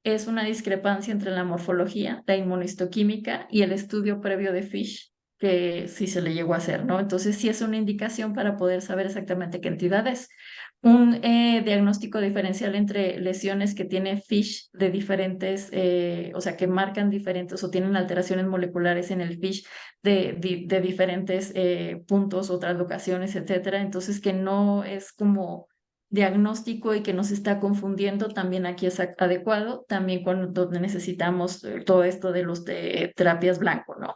Speaker 1: es una discrepancia entre la morfología, la inmunistoquímica y el estudio previo de Fish, que sí se le llegó a hacer, ¿no? Entonces sí es una indicación para poder saber exactamente qué entidad es. Un diagnóstico diferencial entre lesiones que tiene Fish de diferentes, o sea, que marcan diferentes o tienen alteraciones moleculares en el Fish de diferentes puntos, otras locaciones, etcétera. Entonces que no es como diagnóstico y que nos está confundiendo, también aquí es adecuado, también cuando necesitamos todo esto de los de terapias blanco, ¿no?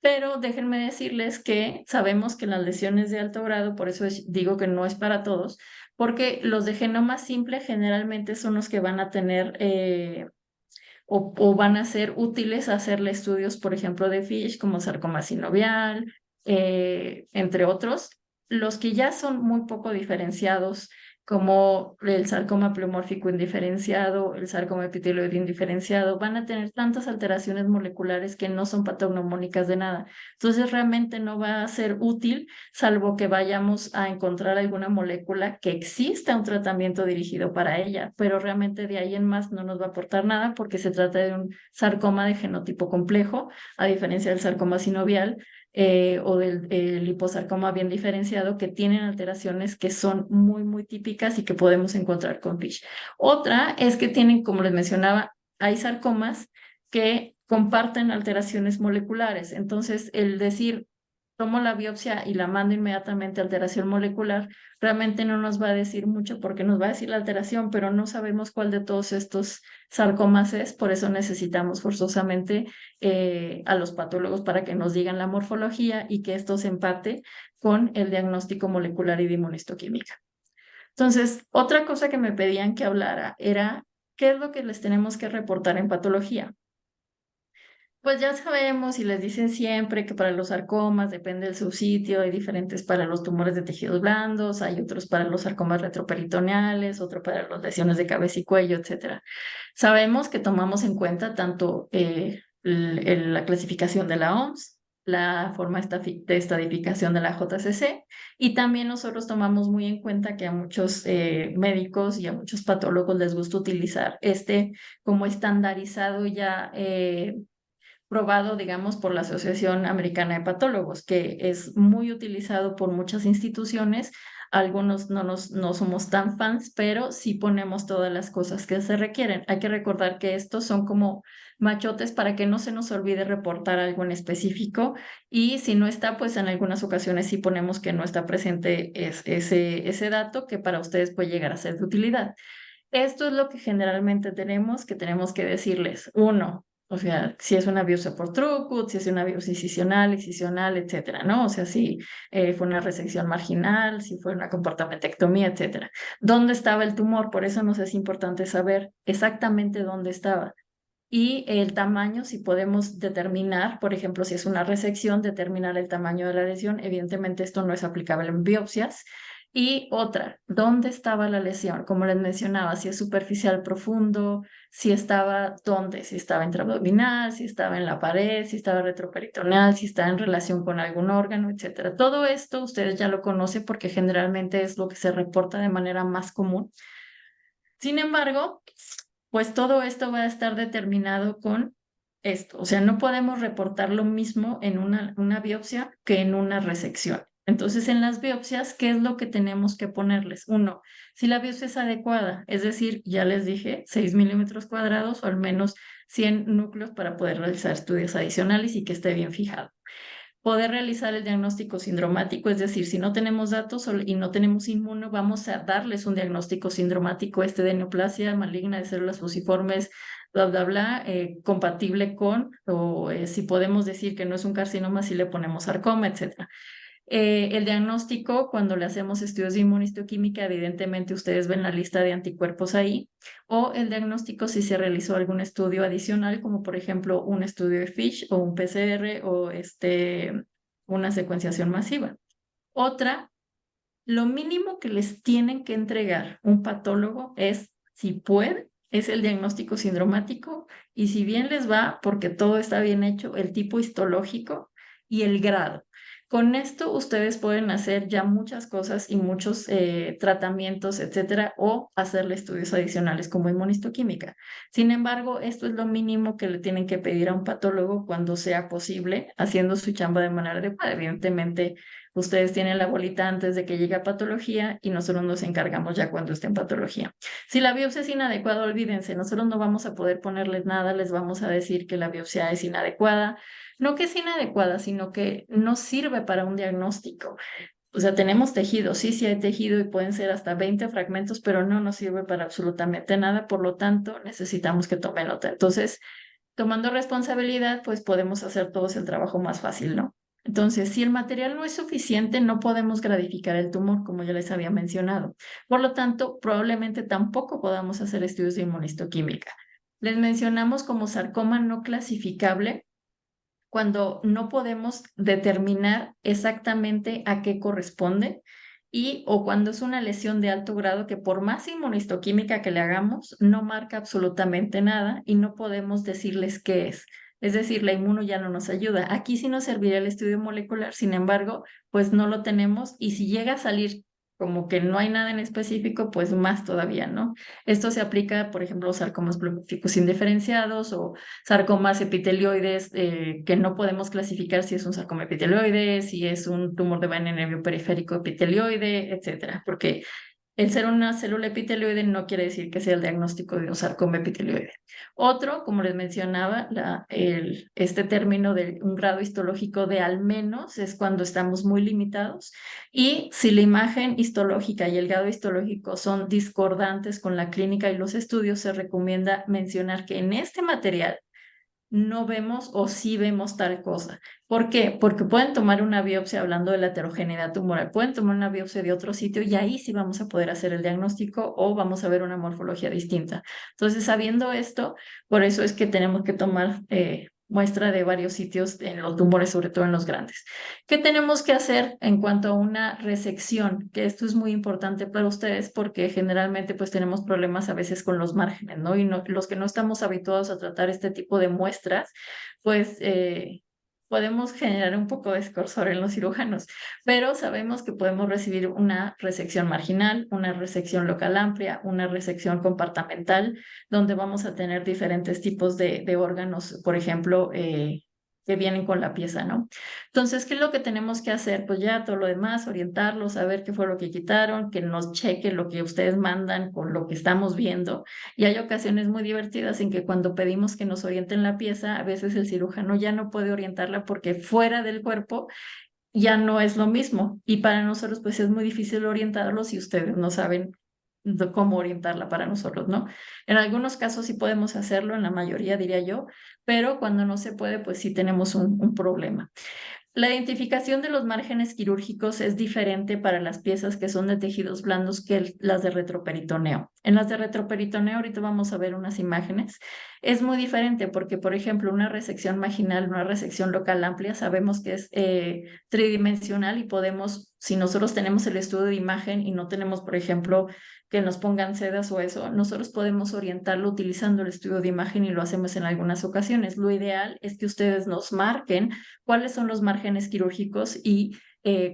Speaker 1: Pero déjenme decirles que sabemos que las lesiones de alto grado, por eso digo que no es para todos, porque los de genoma simple generalmente son los que van a tener o van a ser útiles hacerle estudios, por ejemplo, de Fish, como sarcoma sinovial, entre otros. Los que ya son muy poco diferenciados, como el sarcoma pleomórfico indiferenciado, el sarcoma epitelioide indiferenciado, van a tener tantas alteraciones moleculares que no son patognomónicas de nada. Entonces, realmente no va a ser útil, salvo que vayamos a encontrar alguna molécula que exista un tratamiento dirigido para ella, pero realmente de ahí en más no nos va a aportar nada porque se trata de un sarcoma de genotipo complejo, a diferencia del sarcoma sinovial o del liposarcoma bien diferenciado, que tienen alteraciones que son muy, muy típicas y que podemos encontrar con FISH. Otra es que tienen, como les mencionaba, hay sarcomas que comparten alteraciones moleculares. Entonces, el decir, tomo la biopsia y la mando inmediatamente a alteración molecular, realmente no nos va a decir mucho porque nos va a decir la alteración, pero no sabemos cuál de todos estos sarcomas es, por eso necesitamos forzosamente a los patólogos para que nos digan la morfología y que esto se empate con el diagnóstico molecular y de inmunistoquímica. Entonces, otra cosa que me pedían que hablara era qué es lo que les tenemos que reportar en patología. Pues ya sabemos y les dicen siempre que para los sarcomas depende del subsitio, hay diferentes para los tumores de tejidos blandos, hay otros para los sarcomas retroperitoneales, otro para las lesiones de cabeza y cuello, etcétera. Sabemos que tomamos en cuenta tanto la clasificación de la OMS, la forma de estadificación de la JCC, y también nosotros tomamos muy en cuenta que a muchos médicos y a muchos patólogos les gusta utilizar este como estandarizado ya probado, digamos, por la Asociación Americana de Patólogos, que es muy utilizado por muchas instituciones. Algunos no somos tan fans, pero sí ponemos todas las cosas que se requieren. Hay que recordar que estos son como machotes para que no se nos olvide reportar algo en específico y si no está, pues en algunas ocasiones sí ponemos que no está presente ese dato que para ustedes puede llegar a ser de utilidad. Esto es lo que generalmente tenemos que decirles. Uno, o sea, si es una biopsia por Trucut, si es una biopsia incisional, etcétera, ¿no? O sea, si fue una resección marginal, si fue una comportamentectomía, etcétera. ¿Dónde estaba el tumor? Por eso nos es importante saber exactamente dónde estaba. Y el tamaño, si podemos determinar, por ejemplo, si es una resección, determinar el tamaño de la lesión. Evidentemente esto no es aplicable en biopsias. Y otra, ¿dónde estaba la lesión? Como les mencionaba, si es superficial profundo, si estaba dónde, si estaba intraabdominal, si estaba en la pared, si estaba retroperitoneal, si estaba en relación con algún órgano, etcétera. Todo esto ustedes ya lo conocen porque generalmente es lo que se reporta de manera más común. Sin embargo, pues todo esto va a estar determinado con esto. O sea, no podemos reportar lo mismo en una biopsia que en una resección. Entonces, en las biopsias, ¿qué es lo que tenemos que ponerles? Uno, si la biopsia es adecuada, es decir, ya les dije, 6 milímetros cuadrados o al menos 100 núcleos para poder realizar estudios adicionales y que esté bien fijado. Poder realizar el diagnóstico sindromático, es decir, si no tenemos datos y no tenemos inmuno, vamos a darles un diagnóstico sindromático de neoplasia maligna de células fusiformes, bla, bla, bla, compatible con, o si podemos decir que no es un carcinoma, si le ponemos sarcoma, etcétera. El diagnóstico, cuando le hacemos estudios de inmunistoquímica, evidentemente ustedes ven la lista de anticuerpos ahí, o el diagnóstico si se realizó algún estudio adicional, como por ejemplo un estudio de FISH o un PCR o una secuenciación masiva. Otra, lo mínimo que les tienen que entregar un patólogo es, si puede, es el diagnóstico sindromático y si bien les va, porque todo está bien hecho, el tipo histológico y el grado. Con esto ustedes pueden hacer ya muchas cosas y muchos tratamientos, etcétera, o hacerle estudios adicionales como inmunistoquímica. Sin embargo, esto es lo mínimo que le tienen que pedir a un patólogo cuando sea posible, haciendo su chamba de manera adecuada. Evidentemente, ustedes tienen la bolita antes de que llegue a patología y nosotros nos encargamos ya cuando esté en patología. Si la biopsia es inadecuada, olvídense, nosotros no vamos a poder ponerles nada, les vamos a decir que la biopsia es inadecuada. No que es inadecuada, sino que no sirve para un diagnóstico. O sea, tenemos tejido, sí, sí hay tejido y pueden ser hasta 20 fragmentos, pero no nos sirve para absolutamente nada, por lo tanto, necesitamos que tome nota. Entonces, tomando responsabilidad, pues podemos hacer todos el trabajo más fácil, ¿no? Entonces, si el material no es suficiente, no podemos gradificar el tumor, como ya les había mencionado. Por lo tanto, probablemente tampoco podamos hacer estudios de inmunistoquímica. Les mencionamos como sarcoma no clasificable cuando no podemos determinar exactamente a qué corresponde y o cuando es una lesión de alto grado que por más inmunistoquímica que le hagamos, no marca absolutamente nada y no podemos decirles qué es. Es decir, la inmuno ya no nos ayuda. Aquí sí nos serviría el estudio molecular, sin embargo, pues no lo tenemos y si llega a salir como que no hay nada en específico, pues más todavía, ¿no? Esto se aplica, por ejemplo, a los sarcomas pleurofibrosing indiferenciados o sarcomas epitelioides que no podemos clasificar si es un sarcoma epitelioide, si es un tumor de vaina nervio periférico epitelioide, etcétera, porque el ser una célula epitelioide no quiere decir que sea el diagnóstico de un sarcoma epitelioide. Otro, como les mencionaba, este término de un grado histológico de al menos es cuando estamos muy limitados y si la imagen histológica y el grado histológico son discordantes con la clínica y los estudios, se recomienda mencionar que en este material no vemos o sí vemos tal cosa. ¿Por qué? Porque pueden tomar una biopsia hablando de la heterogeneidad tumoral, pueden tomar una biopsia de otro sitio y ahí sí vamos a poder hacer el diagnóstico o vamos a ver una morfología distinta. Entonces, sabiendo esto, por eso es que tenemos que tomar muestra de varios sitios en los tumores, sobre todo en los grandes. ¿Qué tenemos que hacer en cuanto a una resección? Que esto es muy importante para ustedes porque generalmente pues tenemos problemas a veces con los márgenes, ¿no? Y los que no estamos habituados a tratar este tipo de muestras, pues podemos generar un poco de escorzor en los cirujanos, pero sabemos que podemos recibir una resección marginal, una resección local amplia, una resección compartamental, donde vamos a tener diferentes tipos de órganos, por ejemplo, que vienen con la pieza, ¿no? Entonces, ¿qué es lo que tenemos que hacer? Pues ya todo lo demás, orientarlos, saber qué fue lo que quitaron, que nos cheque lo que ustedes mandan con lo que estamos viendo. Y hay ocasiones muy divertidas en que cuando pedimos que nos orienten la pieza, a veces el cirujano ya no puede orientarla porque fuera del cuerpo ya no es lo mismo. Y para nosotros, pues es muy difícil orientarlo si ustedes no saben cómo orientarla para nosotros, ¿no? En algunos casos sí podemos hacerlo, en la mayoría diría yo, pero cuando no se puede, pues sí tenemos un problema. La identificación de los márgenes quirúrgicos es diferente para las piezas que son de tejidos blandos que las de retroperitoneo. En las de retroperitoneo, ahorita vamos a ver unas imágenes, es muy diferente porque, por ejemplo, una resección vaginal, una resección local amplia, sabemos que es tridimensional y podemos, si nosotros tenemos el estudio de imagen y no tenemos, por ejemplo, que nos pongan sedas o eso, nosotros podemos orientarlo utilizando el estudio de imagen y lo hacemos en algunas ocasiones. Lo ideal es que ustedes nos marquen cuáles son los márgenes quirúrgicos y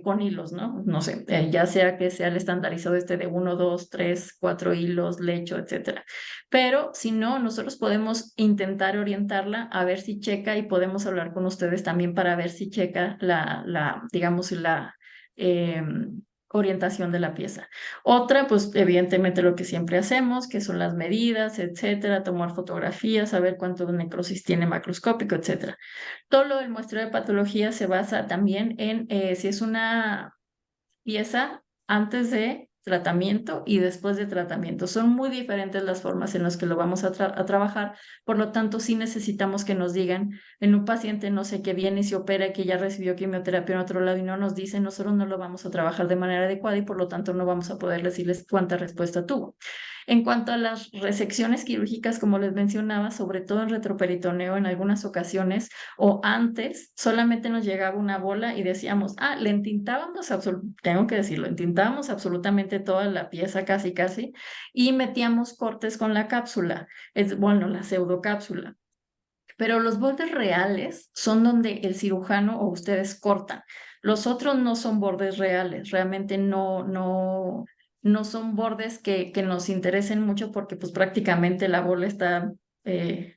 Speaker 1: con hilos, ¿no? No sé, ya sea que sea el estandarizado este de 1, 2, 3, 4 hilos, lecho, etcétera. Pero si no, nosotros podemos intentar orientarla a ver si checa y podemos hablar con ustedes también para ver si checa digamos, la eh, orientación de la pieza. Otra, pues evidentemente lo que siempre hacemos, que son las medidas, etcétera, tomar fotografías, saber cuánto de necrosis tiene macroscópico, etcétera. Todo lo del muestreo de patología se basa también en si es una pieza antes de tratamiento y después de tratamiento. Son muy diferentes las formas en las que lo vamos a trabajar, por lo tanto sí necesitamos que nos digan en un paciente, no sé, que viene y se opera, que ya recibió quimioterapia en otro lado y no nos dice, nosotros no lo vamos a trabajar de manera adecuada y por lo tanto no vamos a poder decirles cuánta respuesta tuvo. En cuanto a las resecciones quirúrgicas, como les mencionaba, sobre todo en retroperitoneo, en algunas ocasiones o antes, solamente nos llegaba una bola y decíamos, le entintábamos, tengo que decirlo, entintábamos absolutamente toda la pieza, casi, casi, y metíamos cortes con la cápsula, bueno, la pseudocápsula. Pero los bordes reales son donde el cirujano o ustedes cortan. Los otros no son bordes reales, realmente no son bordes que nos interesen mucho porque pues prácticamente la bola está eh,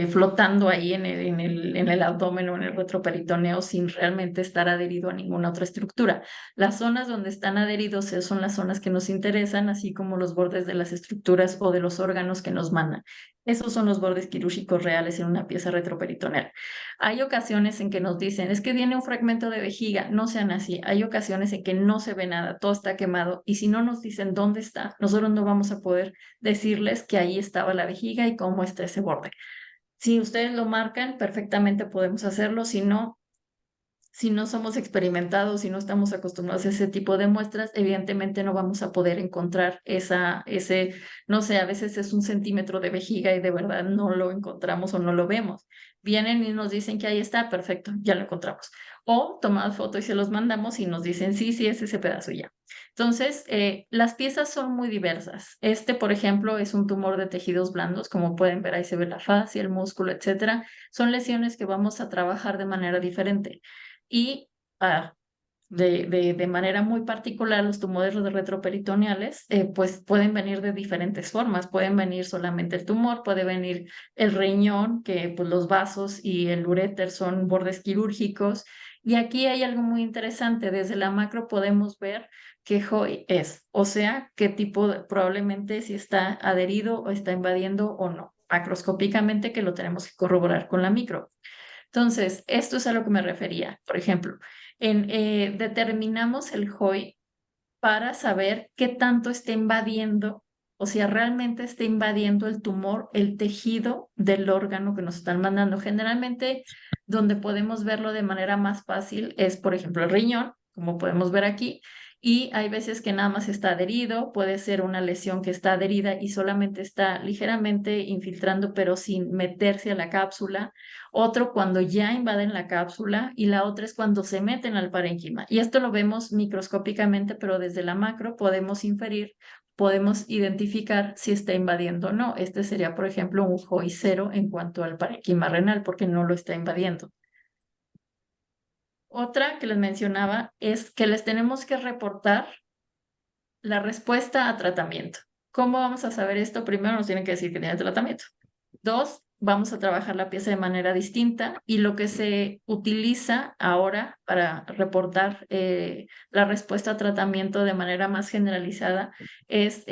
Speaker 1: flotando ahí en el abdomen o en el retroperitoneo sin realmente estar adherido a ninguna otra estructura. Las zonas donde están adheridos son las zonas que nos interesan, así como los bordes de las estructuras o de los órganos que nos mandan. Esos son los bordes quirúrgicos reales en una pieza retroperitoneal. Hay ocasiones en que nos dicen, es que viene un fragmento de vejiga, no sean así. Hay ocasiones en que no se ve nada, todo está quemado y si no nos dicen dónde está, nosotros no vamos a poder decirles que ahí estaba la vejiga y cómo está ese borde. Si ustedes lo marcan, perfectamente podemos hacerlo, si no somos experimentados, si no estamos acostumbrados a ese tipo de muestras, evidentemente no vamos a poder encontrar no sé, a veces es 1 centímetro de vejiga y de verdad no lo encontramos o no lo vemos. Vienen y nos dicen que ahí está, perfecto, ya lo encontramos. O tomamos foto y se los mandamos y nos dicen, sí, sí, es ese pedazo ya. Entonces, las piezas son muy diversas. Este, por ejemplo, es un tumor de tejidos blandos, como pueden ver, ahí se ve la fascia, el músculo, etcétera. Son lesiones que vamos a trabajar de manera diferente y de manera muy particular los tumores retroperitoneales pues pueden venir de diferentes formas, pueden venir solamente el tumor, puede venir el riñón, que pues los vasos y el uréter son bordes quirúrgicos y aquí hay algo muy interesante, desde la macro podemos ver qué JOY es, o sea, qué tipo probablemente si está adherido o está invadiendo o no, macroscópicamente que lo tenemos que corroborar con la micro. Entonces, esto es a lo que me refería. Por ejemplo, determinamos el JOY para saber qué tanto está invadiendo, o sea, realmente está invadiendo el tumor, el tejido del órgano que nos están mandando. Generalmente, donde podemos verlo de manera más fácil es, por ejemplo, el riñón, como podemos ver aquí, y hay veces que nada más está adherido, puede ser una lesión que está adherida y solamente está ligeramente infiltrando, pero sin meterse a la cápsula. Otro cuando ya invaden la cápsula y la otra es cuando se meten al parénquima. Y esto lo vemos microscópicamente, pero desde la macro podemos inferir, podemos identificar si está invadiendo o no. Este sería, por ejemplo, un JOY 0 en cuanto al parénquima renal, porque no lo está invadiendo. Otra que les mencionaba es que les tenemos que reportar la respuesta a tratamiento. ¿Cómo vamos a saber esto? Primero nos tienen que decir que tiene tratamiento. 2, vamos a trabajar la pieza de manera distinta y lo que se utiliza ahora para reportar la respuesta a tratamiento de manera más generalizada es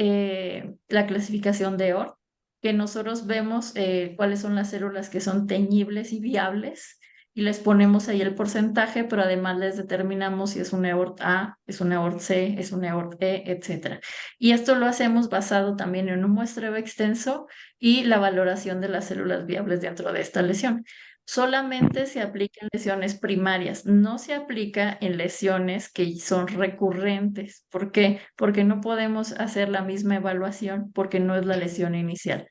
Speaker 1: la clasificación de ORT, que nosotros vemos cuáles son las células que son teñibles y viables y les ponemos ahí el porcentaje, pero además les determinamos si es un EORT A, es un EORT C, es un EORT E, etc. Y esto lo hacemos basado también en un muestreo extenso y la valoración de las células viables dentro de esta lesión. Solamente se aplica en lesiones primarias, no se aplica en lesiones que son recurrentes. ¿Por qué? Porque no podemos hacer la misma evaluación porque no es la lesión inicial.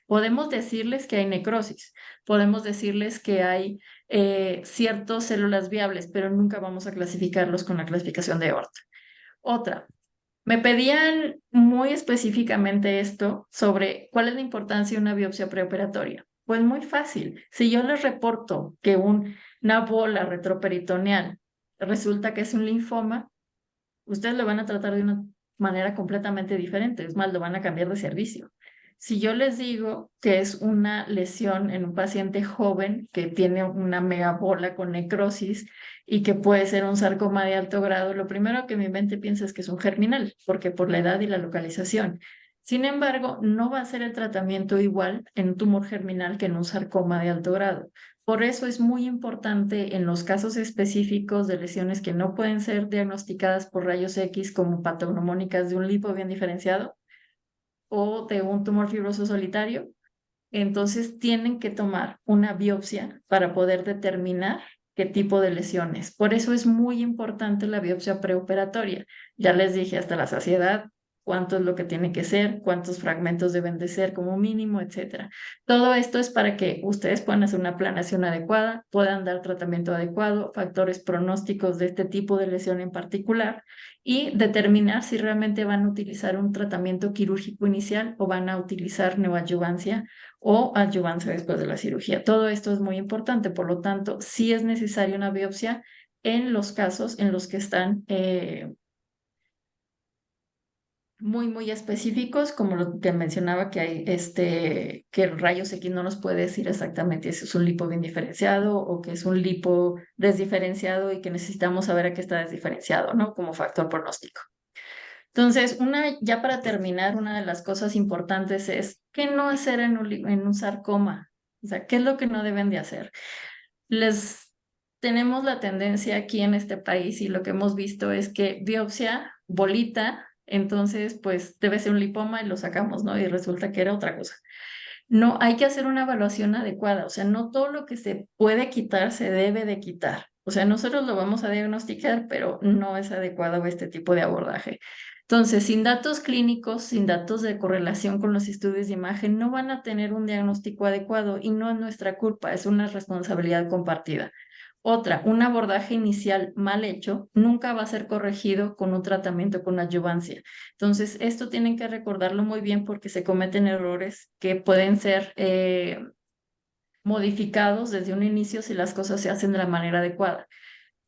Speaker 1: Podemos decirles que hay necrosis, podemos decirles que hay ciertas células viables, pero nunca vamos a clasificarlos con la clasificación de Orta. Otra, me pedían muy específicamente esto sobre cuál es la importancia de una biopsia preoperatoria. Pues muy fácil. Si yo les reporto que una bola retroperitoneal resulta que es un linfoma, ustedes lo van a tratar de una manera completamente diferente. Es más, lo van a cambiar de servicio. Si yo les digo que es una lesión en un paciente joven que tiene una megabola con necrosis y que puede ser un sarcoma de alto grado, lo primero que mi mente piensa es que es un germinal, porque por la edad y la localización. Sin embargo, no va a ser el tratamiento igual en un tumor germinal que en un sarcoma de alto grado. Por eso es muy importante en los casos específicos de lesiones que no pueden ser diagnosticadas por rayos X como patognomónicas de un lipo bien diferenciado o de un tumor fibroso solitario, entonces tienen que tomar una biopsia para poder determinar qué tipo de lesiones. Por eso es muy importante la biopsia preoperatoria. Ya les dije hasta la saciedad, cuánto es lo que tiene que ser, cuántos fragmentos deben de ser como mínimo, etcétera. Todo esto es para que ustedes puedan hacer una planeación adecuada, puedan dar tratamiento adecuado, factores pronósticos de este tipo de lesión en particular y determinar si realmente van a utilizar un tratamiento quirúrgico inicial o van a utilizar neoadyuvancia o adyuvancia después de la cirugía. Todo esto es muy importante, por lo tanto, sí es necesaria una biopsia en los casos en los que están muy específicos, como lo que mencionaba, que hay que rayos X no nos puede decir exactamente si es un lipo bien diferenciado o que es un lipo desdiferenciado y que necesitamos saber a qué está desdiferenciado, ¿no? Como factor pronóstico. Entonces, ya para terminar, una de las cosas importantes es qué no hacer en un sarcoma. O sea, ¿qué es lo que no deben de hacer? Tenemos la tendencia aquí en este país y lo que hemos visto es que biopsia, bolita, entonces pues debe ser un lipoma y lo sacamos, ¿no? Y resulta que era otra cosa. No, hay que hacer una evaluación adecuada, o sea, no todo lo que se puede quitar se debe de quitar. O sea, nosotros lo vamos a diagnosticar, pero no es adecuado este tipo de abordaje. Entonces, sin datos clínicos, sin datos de correlación con los estudios de imagen, no van a tener un diagnóstico adecuado y no es nuestra culpa, es una responsabilidad compartida. Otra, un abordaje inicial mal hecho nunca va a ser corregido con un tratamiento con adyuvancia. Entonces, esto tienen que recordarlo muy bien porque se cometen errores que pueden ser modificados desde un inicio si las cosas se hacen de la manera adecuada.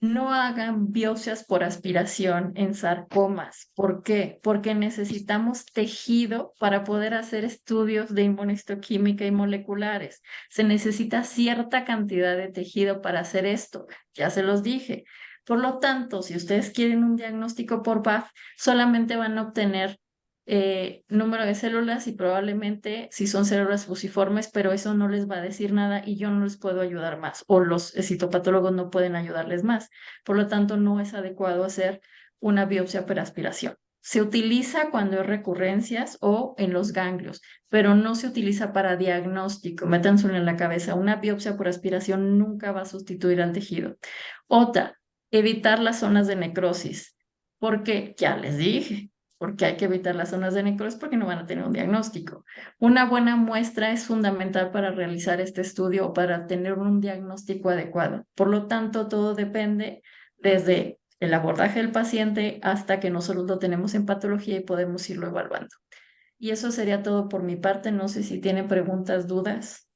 Speaker 1: No hagan biopsias por aspiración en sarcomas. ¿Por qué? Porque necesitamos tejido para poder hacer estudios de inmunohistoquímica y moleculares. Se necesita cierta cantidad de tejido para hacer esto. Ya se los dije. Por lo tanto, si ustedes quieren un diagnóstico por BAF, solamente van a obtener número de células y probablemente si son células fusiformes, pero eso no les va a decir nada y yo no les puedo ayudar más o los citopatólogos no pueden ayudarles más. Por lo tanto, no es adecuado hacer una biopsia por aspiración. Se utiliza cuando hay recurrencias o en los ganglios, pero no se utiliza para diagnóstico. Métanselo en la cabeza. Una biopsia por aspiración nunca va a sustituir al tejido. Otra, evitar las zonas de necrosis, porque ya les dije, porque hay que evitar las zonas de necrosis porque no van a tener un diagnóstico. Una buena muestra es fundamental para realizar este estudio o para tener un diagnóstico adecuado. Por lo tanto, todo depende desde el abordaje del paciente hasta que nosotros lo tenemos en patología y podemos irlo evaluando. Y eso sería todo por mi parte. No sé si tienen preguntas, dudas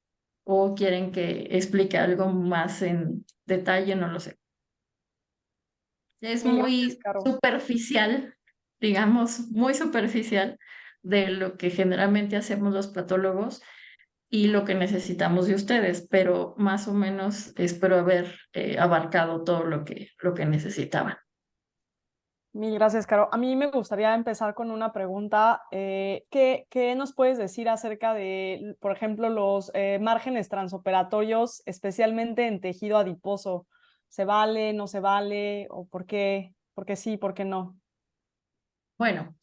Speaker 1: o quieren que explique algo más en detalle, no lo sé. Es
Speaker 2: Mil gracias,
Speaker 1: muy
Speaker 2: Caro.
Speaker 1: superficial, digamos, muy superficial de lo que generalmente hacemos los patólogos y lo que necesitamos de ustedes, pero más o menos espero haber abarcado todo lo que necesitaban.
Speaker 2: Mil gracias, Caro. A mí me gustaría empezar con una pregunta. ¿Qué nos puedes decir acerca de, por ejemplo, los márgenes transoperatorios, especialmente en tejido adiposo? ¿Se vale, no se vale? ¿O por qué? ¿Por qué sí, por qué no?
Speaker 1: Bueno,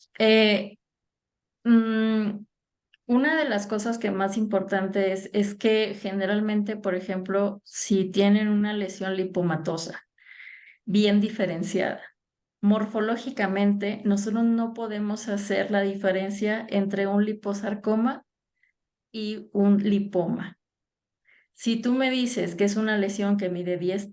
Speaker 1: una de las cosas que más importante es que generalmente, por ejemplo, si tienen una lesión lipomatosa bien diferenciada, morfológicamente nosotros no podemos hacer la diferencia entre un liposarcoma y un lipoma. Si tú me dices que es una lesión que mide 10,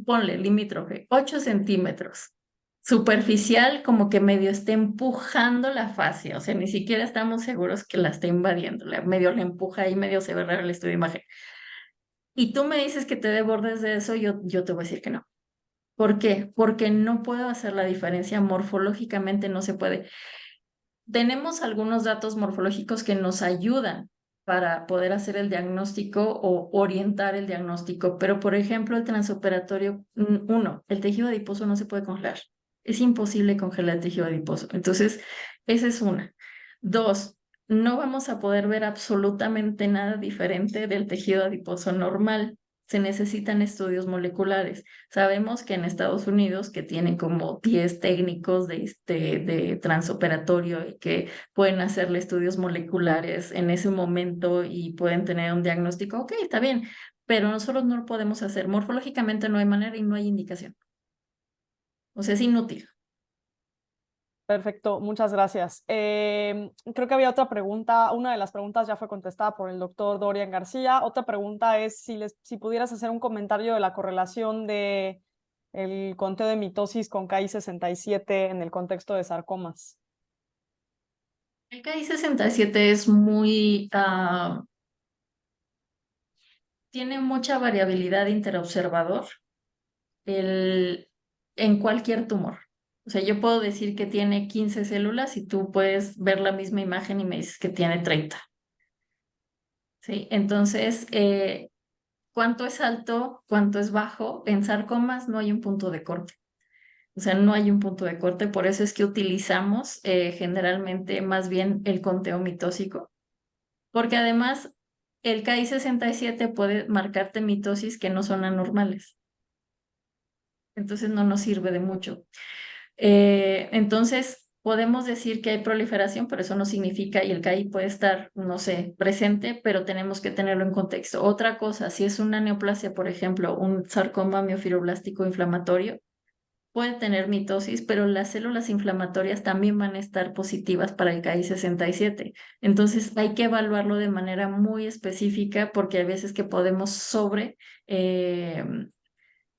Speaker 1: ponle limítrofe, 8 centímetros, superficial, como que medio esté empujando la fascia, o sea, ni siquiera estamos seguros que la esté invadiendo, medio la empuja y medio se ve raro el estudio de imagen. Y tú me dices que te dé bordes de eso, yo te voy a decir que no. ¿Por qué? Porque no puedo hacer la diferencia morfológicamente, no se puede. Tenemos algunos datos morfológicos que nos ayudan para poder hacer el diagnóstico o orientar el diagnóstico, pero por ejemplo el transoperatorio, uno, el tejido adiposo no se puede congelar. Es imposible congelar el tejido adiposo. Entonces, esa es una. Dos, no vamos a poder ver absolutamente nada diferente del tejido adiposo normal. Se necesitan estudios moleculares. Sabemos que en Estados Unidos, que tienen como 10 técnicos de transoperatorio y que pueden hacerle estudios moleculares en ese momento y pueden tener un diagnóstico, ok, está bien, pero nosotros no lo podemos hacer. Morfológicamente no hay manera y no hay indicación. O sea, es inútil.
Speaker 2: Perfecto, muchas gracias. Creo que había otra pregunta. Una de las preguntas ya fue contestada por el doctor Dorian García. Otra pregunta es si pudieras hacer un comentario de la correlación de el conteo de mitosis con Ki-67 en el contexto de sarcomas.
Speaker 1: El KI67 es muy, tiene mucha variabilidad interobservador el, en cualquier tumor. O sea, yo puedo decir que tiene 15 células y tú puedes ver la misma imagen y me dices que tiene 30. ¿Sí? Entonces, ¿cuánto es alto? ¿Cuánto es bajo? En sarcomas no hay un punto de corte. O sea, no hay un punto de corte, por eso es que utilizamos generalmente más bien el conteo mitósico, porque además el KI67 puede marcarte mitosis que no son anormales, entonces no nos sirve de mucho. Entonces, podemos decir que hay proliferación, pero eso no significa, y el KI puede estar, no sé, presente, pero tenemos que tenerlo en contexto. Otra cosa, si es una neoplasia, por ejemplo, un sarcoma miofibroblástico inflamatorio, puede tener mitosis, pero las células inflamatorias también van a estar positivas para el KI67. Entonces hay que evaluarlo de manera muy específica porque hay veces que podemos sobre eh,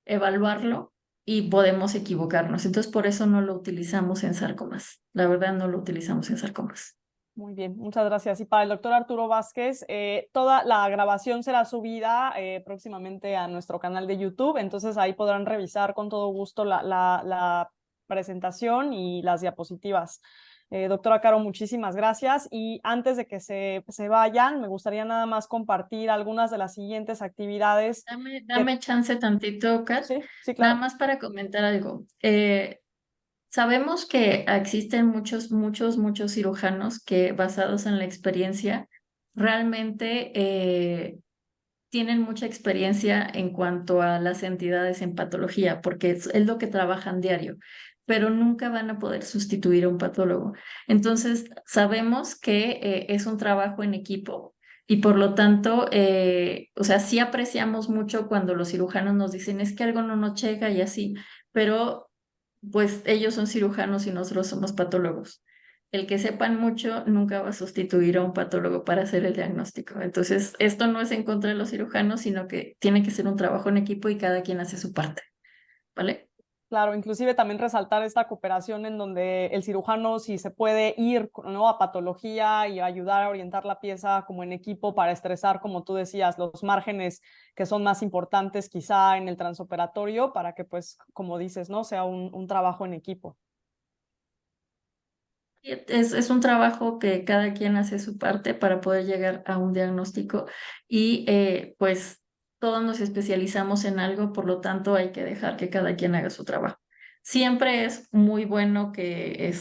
Speaker 1: evaluarlo y podemos equivocarnos. Entonces por eso no lo utilizamos en sarcomas. La verdad no lo utilizamos en sarcomas.
Speaker 2: Muy bien, muchas gracias. Y para el doctor Arturo Vázquez, toda la grabación será subida próximamente a nuestro canal de YouTube, entonces ahí podrán revisar con todo gusto la presentación y las diapositivas. Doctora Caro, muchísimas gracias. Y antes de que se vayan, me gustaría nada más compartir algunas de las siguientes actividades que...
Speaker 1: Dame chance tantito, Kat,
Speaker 2: Sí, sí,
Speaker 1: nada
Speaker 2: claro.
Speaker 1: más para comentar algo. Sabemos que existen muchos cirujanos que, basados en la experiencia, realmente tienen mucha experiencia en cuanto a las entidades en patología, porque es lo que trabajan diario, pero nunca van a poder sustituir a un patólogo. Entonces, sabemos que es un trabajo en equipo. Y por lo tanto, o sea, sí apreciamos mucho cuando los cirujanos nos dicen es que algo no nos llega y así, pero pues ellos son cirujanos y nosotros somos patólogos. El que sepan mucho nunca va a sustituir a un patólogo para hacer el diagnóstico. Entonces, esto no es en contra de los cirujanos, sino que tiene que ser un trabajo en equipo y cada quien hace su parte, ¿vale?
Speaker 2: Claro, inclusive también resaltar esta cooperación en donde el cirujano, si se puede ir, ¿no?, a patología y ayudar a orientar la pieza como en equipo para estresar, como tú decías, los márgenes que son más importantes quizá en el transoperatorio para que, pues, como dices, ¿no?, sea un trabajo en equipo.
Speaker 1: Es un trabajo que cada quien hace su parte para poder llegar a un diagnóstico y pues todos nos especializamos en algo, por lo tanto hay que dejar que cada quien haga su trabajo. Siempre es muy bueno que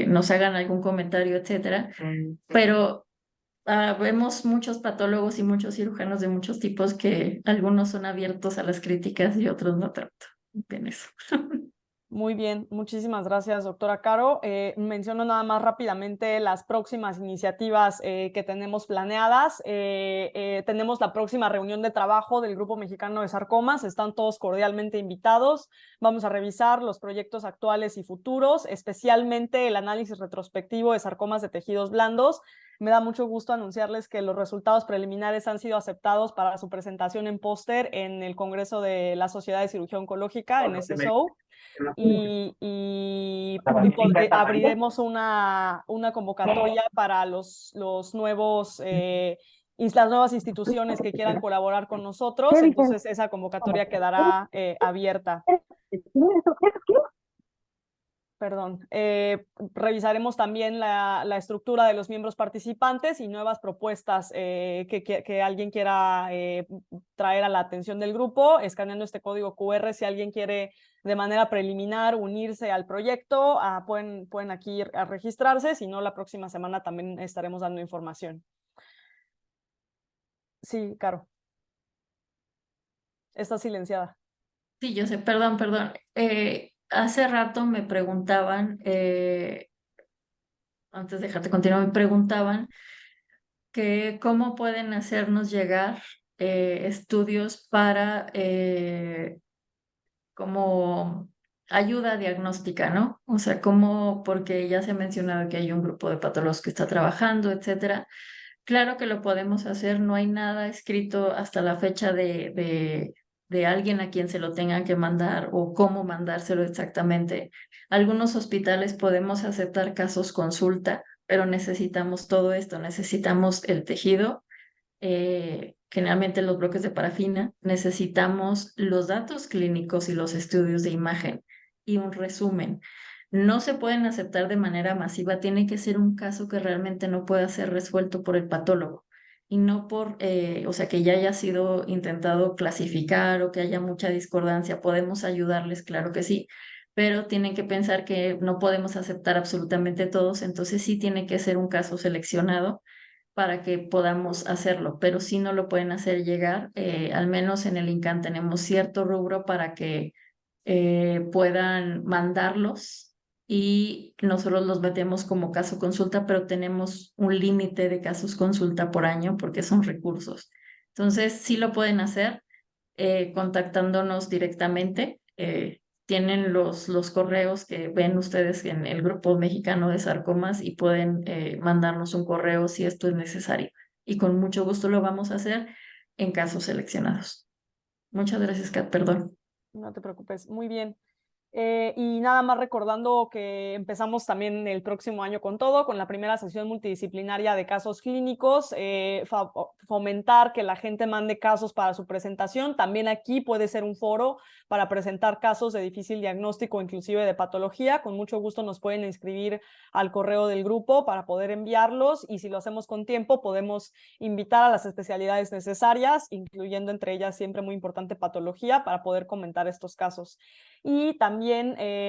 Speaker 1: nos hagan algún comentario, etcétera, pero vemos muchos patólogos y muchos cirujanos de muchos tipos que algunos son abiertos a las críticas y otros no tanto. En eso.
Speaker 2: Muy bien, muchísimas gracias, doctora Caro. Menciono nada más rápidamente las próximas iniciativas que tenemos planeadas. Tenemos la próxima reunión de trabajo del Grupo Mexicano de Sarcomas. Están todos cordialmente invitados. Vamos a revisar los proyectos actuales y futuros, especialmente el análisis retrospectivo de sarcomas de tejidos blandos. Me da mucho gusto anunciarles que los resultados preliminares han sido aceptados para su presentación en póster en el Congreso de la Sociedad de Cirugía Oncológica, en SSO. Abriremos una convocatoria para los nuevos, las nuevas instituciones que quieran colaborar con nosotros. Entonces, esa convocatoria quedará abierta. Perdón. Revisaremos también la estructura de los miembros participantes y nuevas propuestas que alguien quiera traer a la atención del grupo, escaneando este código QR. Si alguien quiere de manera preliminar unirse al proyecto, pueden aquí ir a registrarse. Si no, la próxima semana también estaremos dando información. Sí, Caro. Está silenciada.
Speaker 1: Sí, yo sé, perdón. Hace rato me preguntaban, antes de dejarte continuar, me preguntaban que cómo pueden hacernos llegar estudios para como ayuda diagnóstica, ¿no? O sea, como, porque ya se ha mencionado que hay un grupo de patólogos que está trabajando, etcétera. Claro que lo podemos hacer, no hay nada escrito hasta la fecha de alguien a quien se lo tengan que mandar o cómo mandárselo exactamente. Algunos hospitales podemos aceptar casos consulta, pero necesitamos todo esto, necesitamos el tejido, generalmente los bloques de parafina, necesitamos los datos clínicos y los estudios de imagen y un resumen. No se pueden aceptar de manera masiva, tiene que ser un caso que realmente no pueda ser resuelto por el patólogo y no por, o sea, que ya haya sido intentado clasificar o que haya mucha discordancia. Podemos ayudarles, claro que sí, pero tienen que pensar que no podemos aceptar absolutamente todos, entonces sí tiene que ser un caso seleccionado para que podamos hacerlo, pero si no lo pueden hacer llegar, al menos en el INCAN tenemos cierto rubro para que puedan mandarlos y nosotros los metemos como caso consulta, pero tenemos un límite de casos consulta por año porque son recursos. Entonces, sí lo pueden hacer contactándonos directamente. Tienen los correos que ven ustedes en el grupo mexicano de sarcomas y pueden mandarnos un correo si esto es necesario. Y con mucho gusto lo vamos a hacer en casos seleccionados. Muchas gracias, Kat, perdón.
Speaker 2: No te preocupes, muy bien. Y nada más recordando que empezamos también el próximo año con todo, con la primera sesión multidisciplinaria de casos clínicos, fomentar que la gente mande casos para su presentación. También aquí puede ser un foro para presentar casos de difícil diagnóstico, inclusive de patología. Con mucho gusto nos pueden inscribir al correo del grupo para poder enviarlos y si lo hacemos con tiempo podemos invitar a las especialidades necesarias, incluyendo entre ellas siempre muy importante patología, para poder comentar estos casos. Y también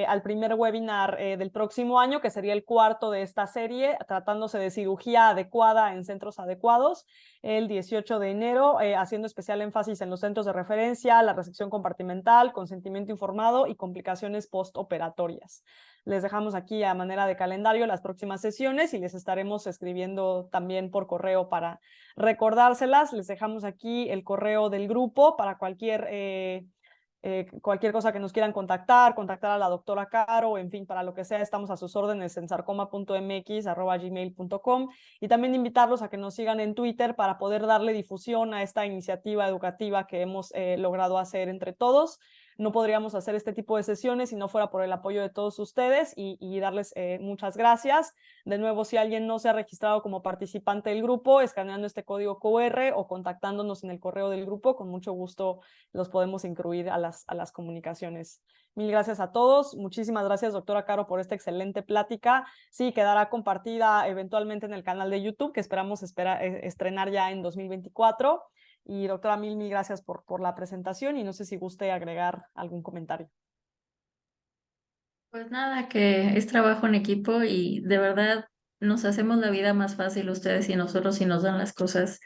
Speaker 2: al primer webinar del próximo año, que sería el cuarto de esta serie, tratándose de cirugía adecuada en centros adecuados, el 18 de enero, haciendo especial énfasis en los centros de referencia, la resección compartimental, consentimiento informado y complicaciones postoperatorias. Les dejamos aquí a manera de calendario las próximas sesiones y les estaremos escribiendo también por correo para recordárselas. Les dejamos aquí el correo del grupo para cualquier cosa que nos quieran contactar a la doctora Caro, en fin, para lo que sea, estamos a sus órdenes en sarcoma.mx@gmail.com y también invitarlos a que nos sigan en Twitter para poder darle difusión a esta iniciativa educativa que hemos logrado hacer entre todos. No podríamos hacer este tipo de sesiones si no fuera por el apoyo de todos ustedes y darles muchas gracias. De nuevo, si alguien no se ha registrado como participante del grupo, escaneando este código QR o contactándonos en el correo del grupo, con mucho gusto los podemos incluir a las comunicaciones. Mil gracias a todos. Muchísimas gracias, doctora Caro, por esta excelente plática. Sí, quedará compartida eventualmente en el canal de YouTube, que esperamos estrenar ya en 2024. Y doctora, mil gracias por la presentación y no sé si guste agregar algún comentario.
Speaker 1: Pues nada, que es trabajo en equipo y de verdad nos hacemos la vida más fácil ustedes y nosotros si nos dan las cosas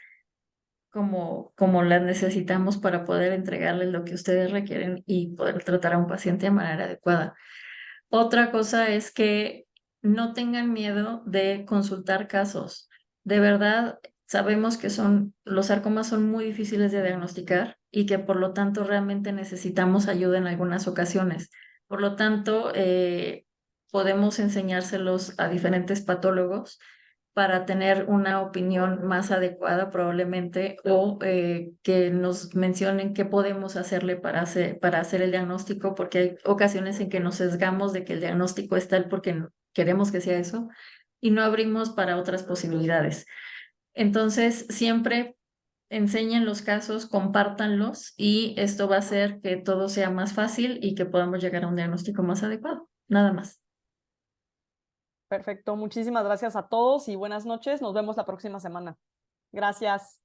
Speaker 1: como las necesitamos para poder entregarles lo que ustedes requieren y poder tratar a un paciente de manera adecuada. Otra cosa es que no tengan miedo de consultar casos. De verdad, sabemos que los sarcomas son muy difíciles de diagnosticar y que por lo tanto realmente necesitamos ayuda en algunas ocasiones. Por lo tanto, podemos enseñárselos a diferentes patólogos para tener una opinión más adecuada probablemente o que nos mencionen qué podemos hacerle para hacer el diagnóstico, porque hay ocasiones en que nos sesgamos de que el diagnóstico es tal porque queremos que sea eso y no abrimos para otras posibilidades. Entonces, siempre enseñen los casos, compártanlos y esto va a hacer que todo sea más fácil y que podamos llegar a un diagnóstico más adecuado. Nada más.
Speaker 2: Perfecto. Muchísimas gracias a todos y buenas noches. Nos vemos la próxima semana. Gracias.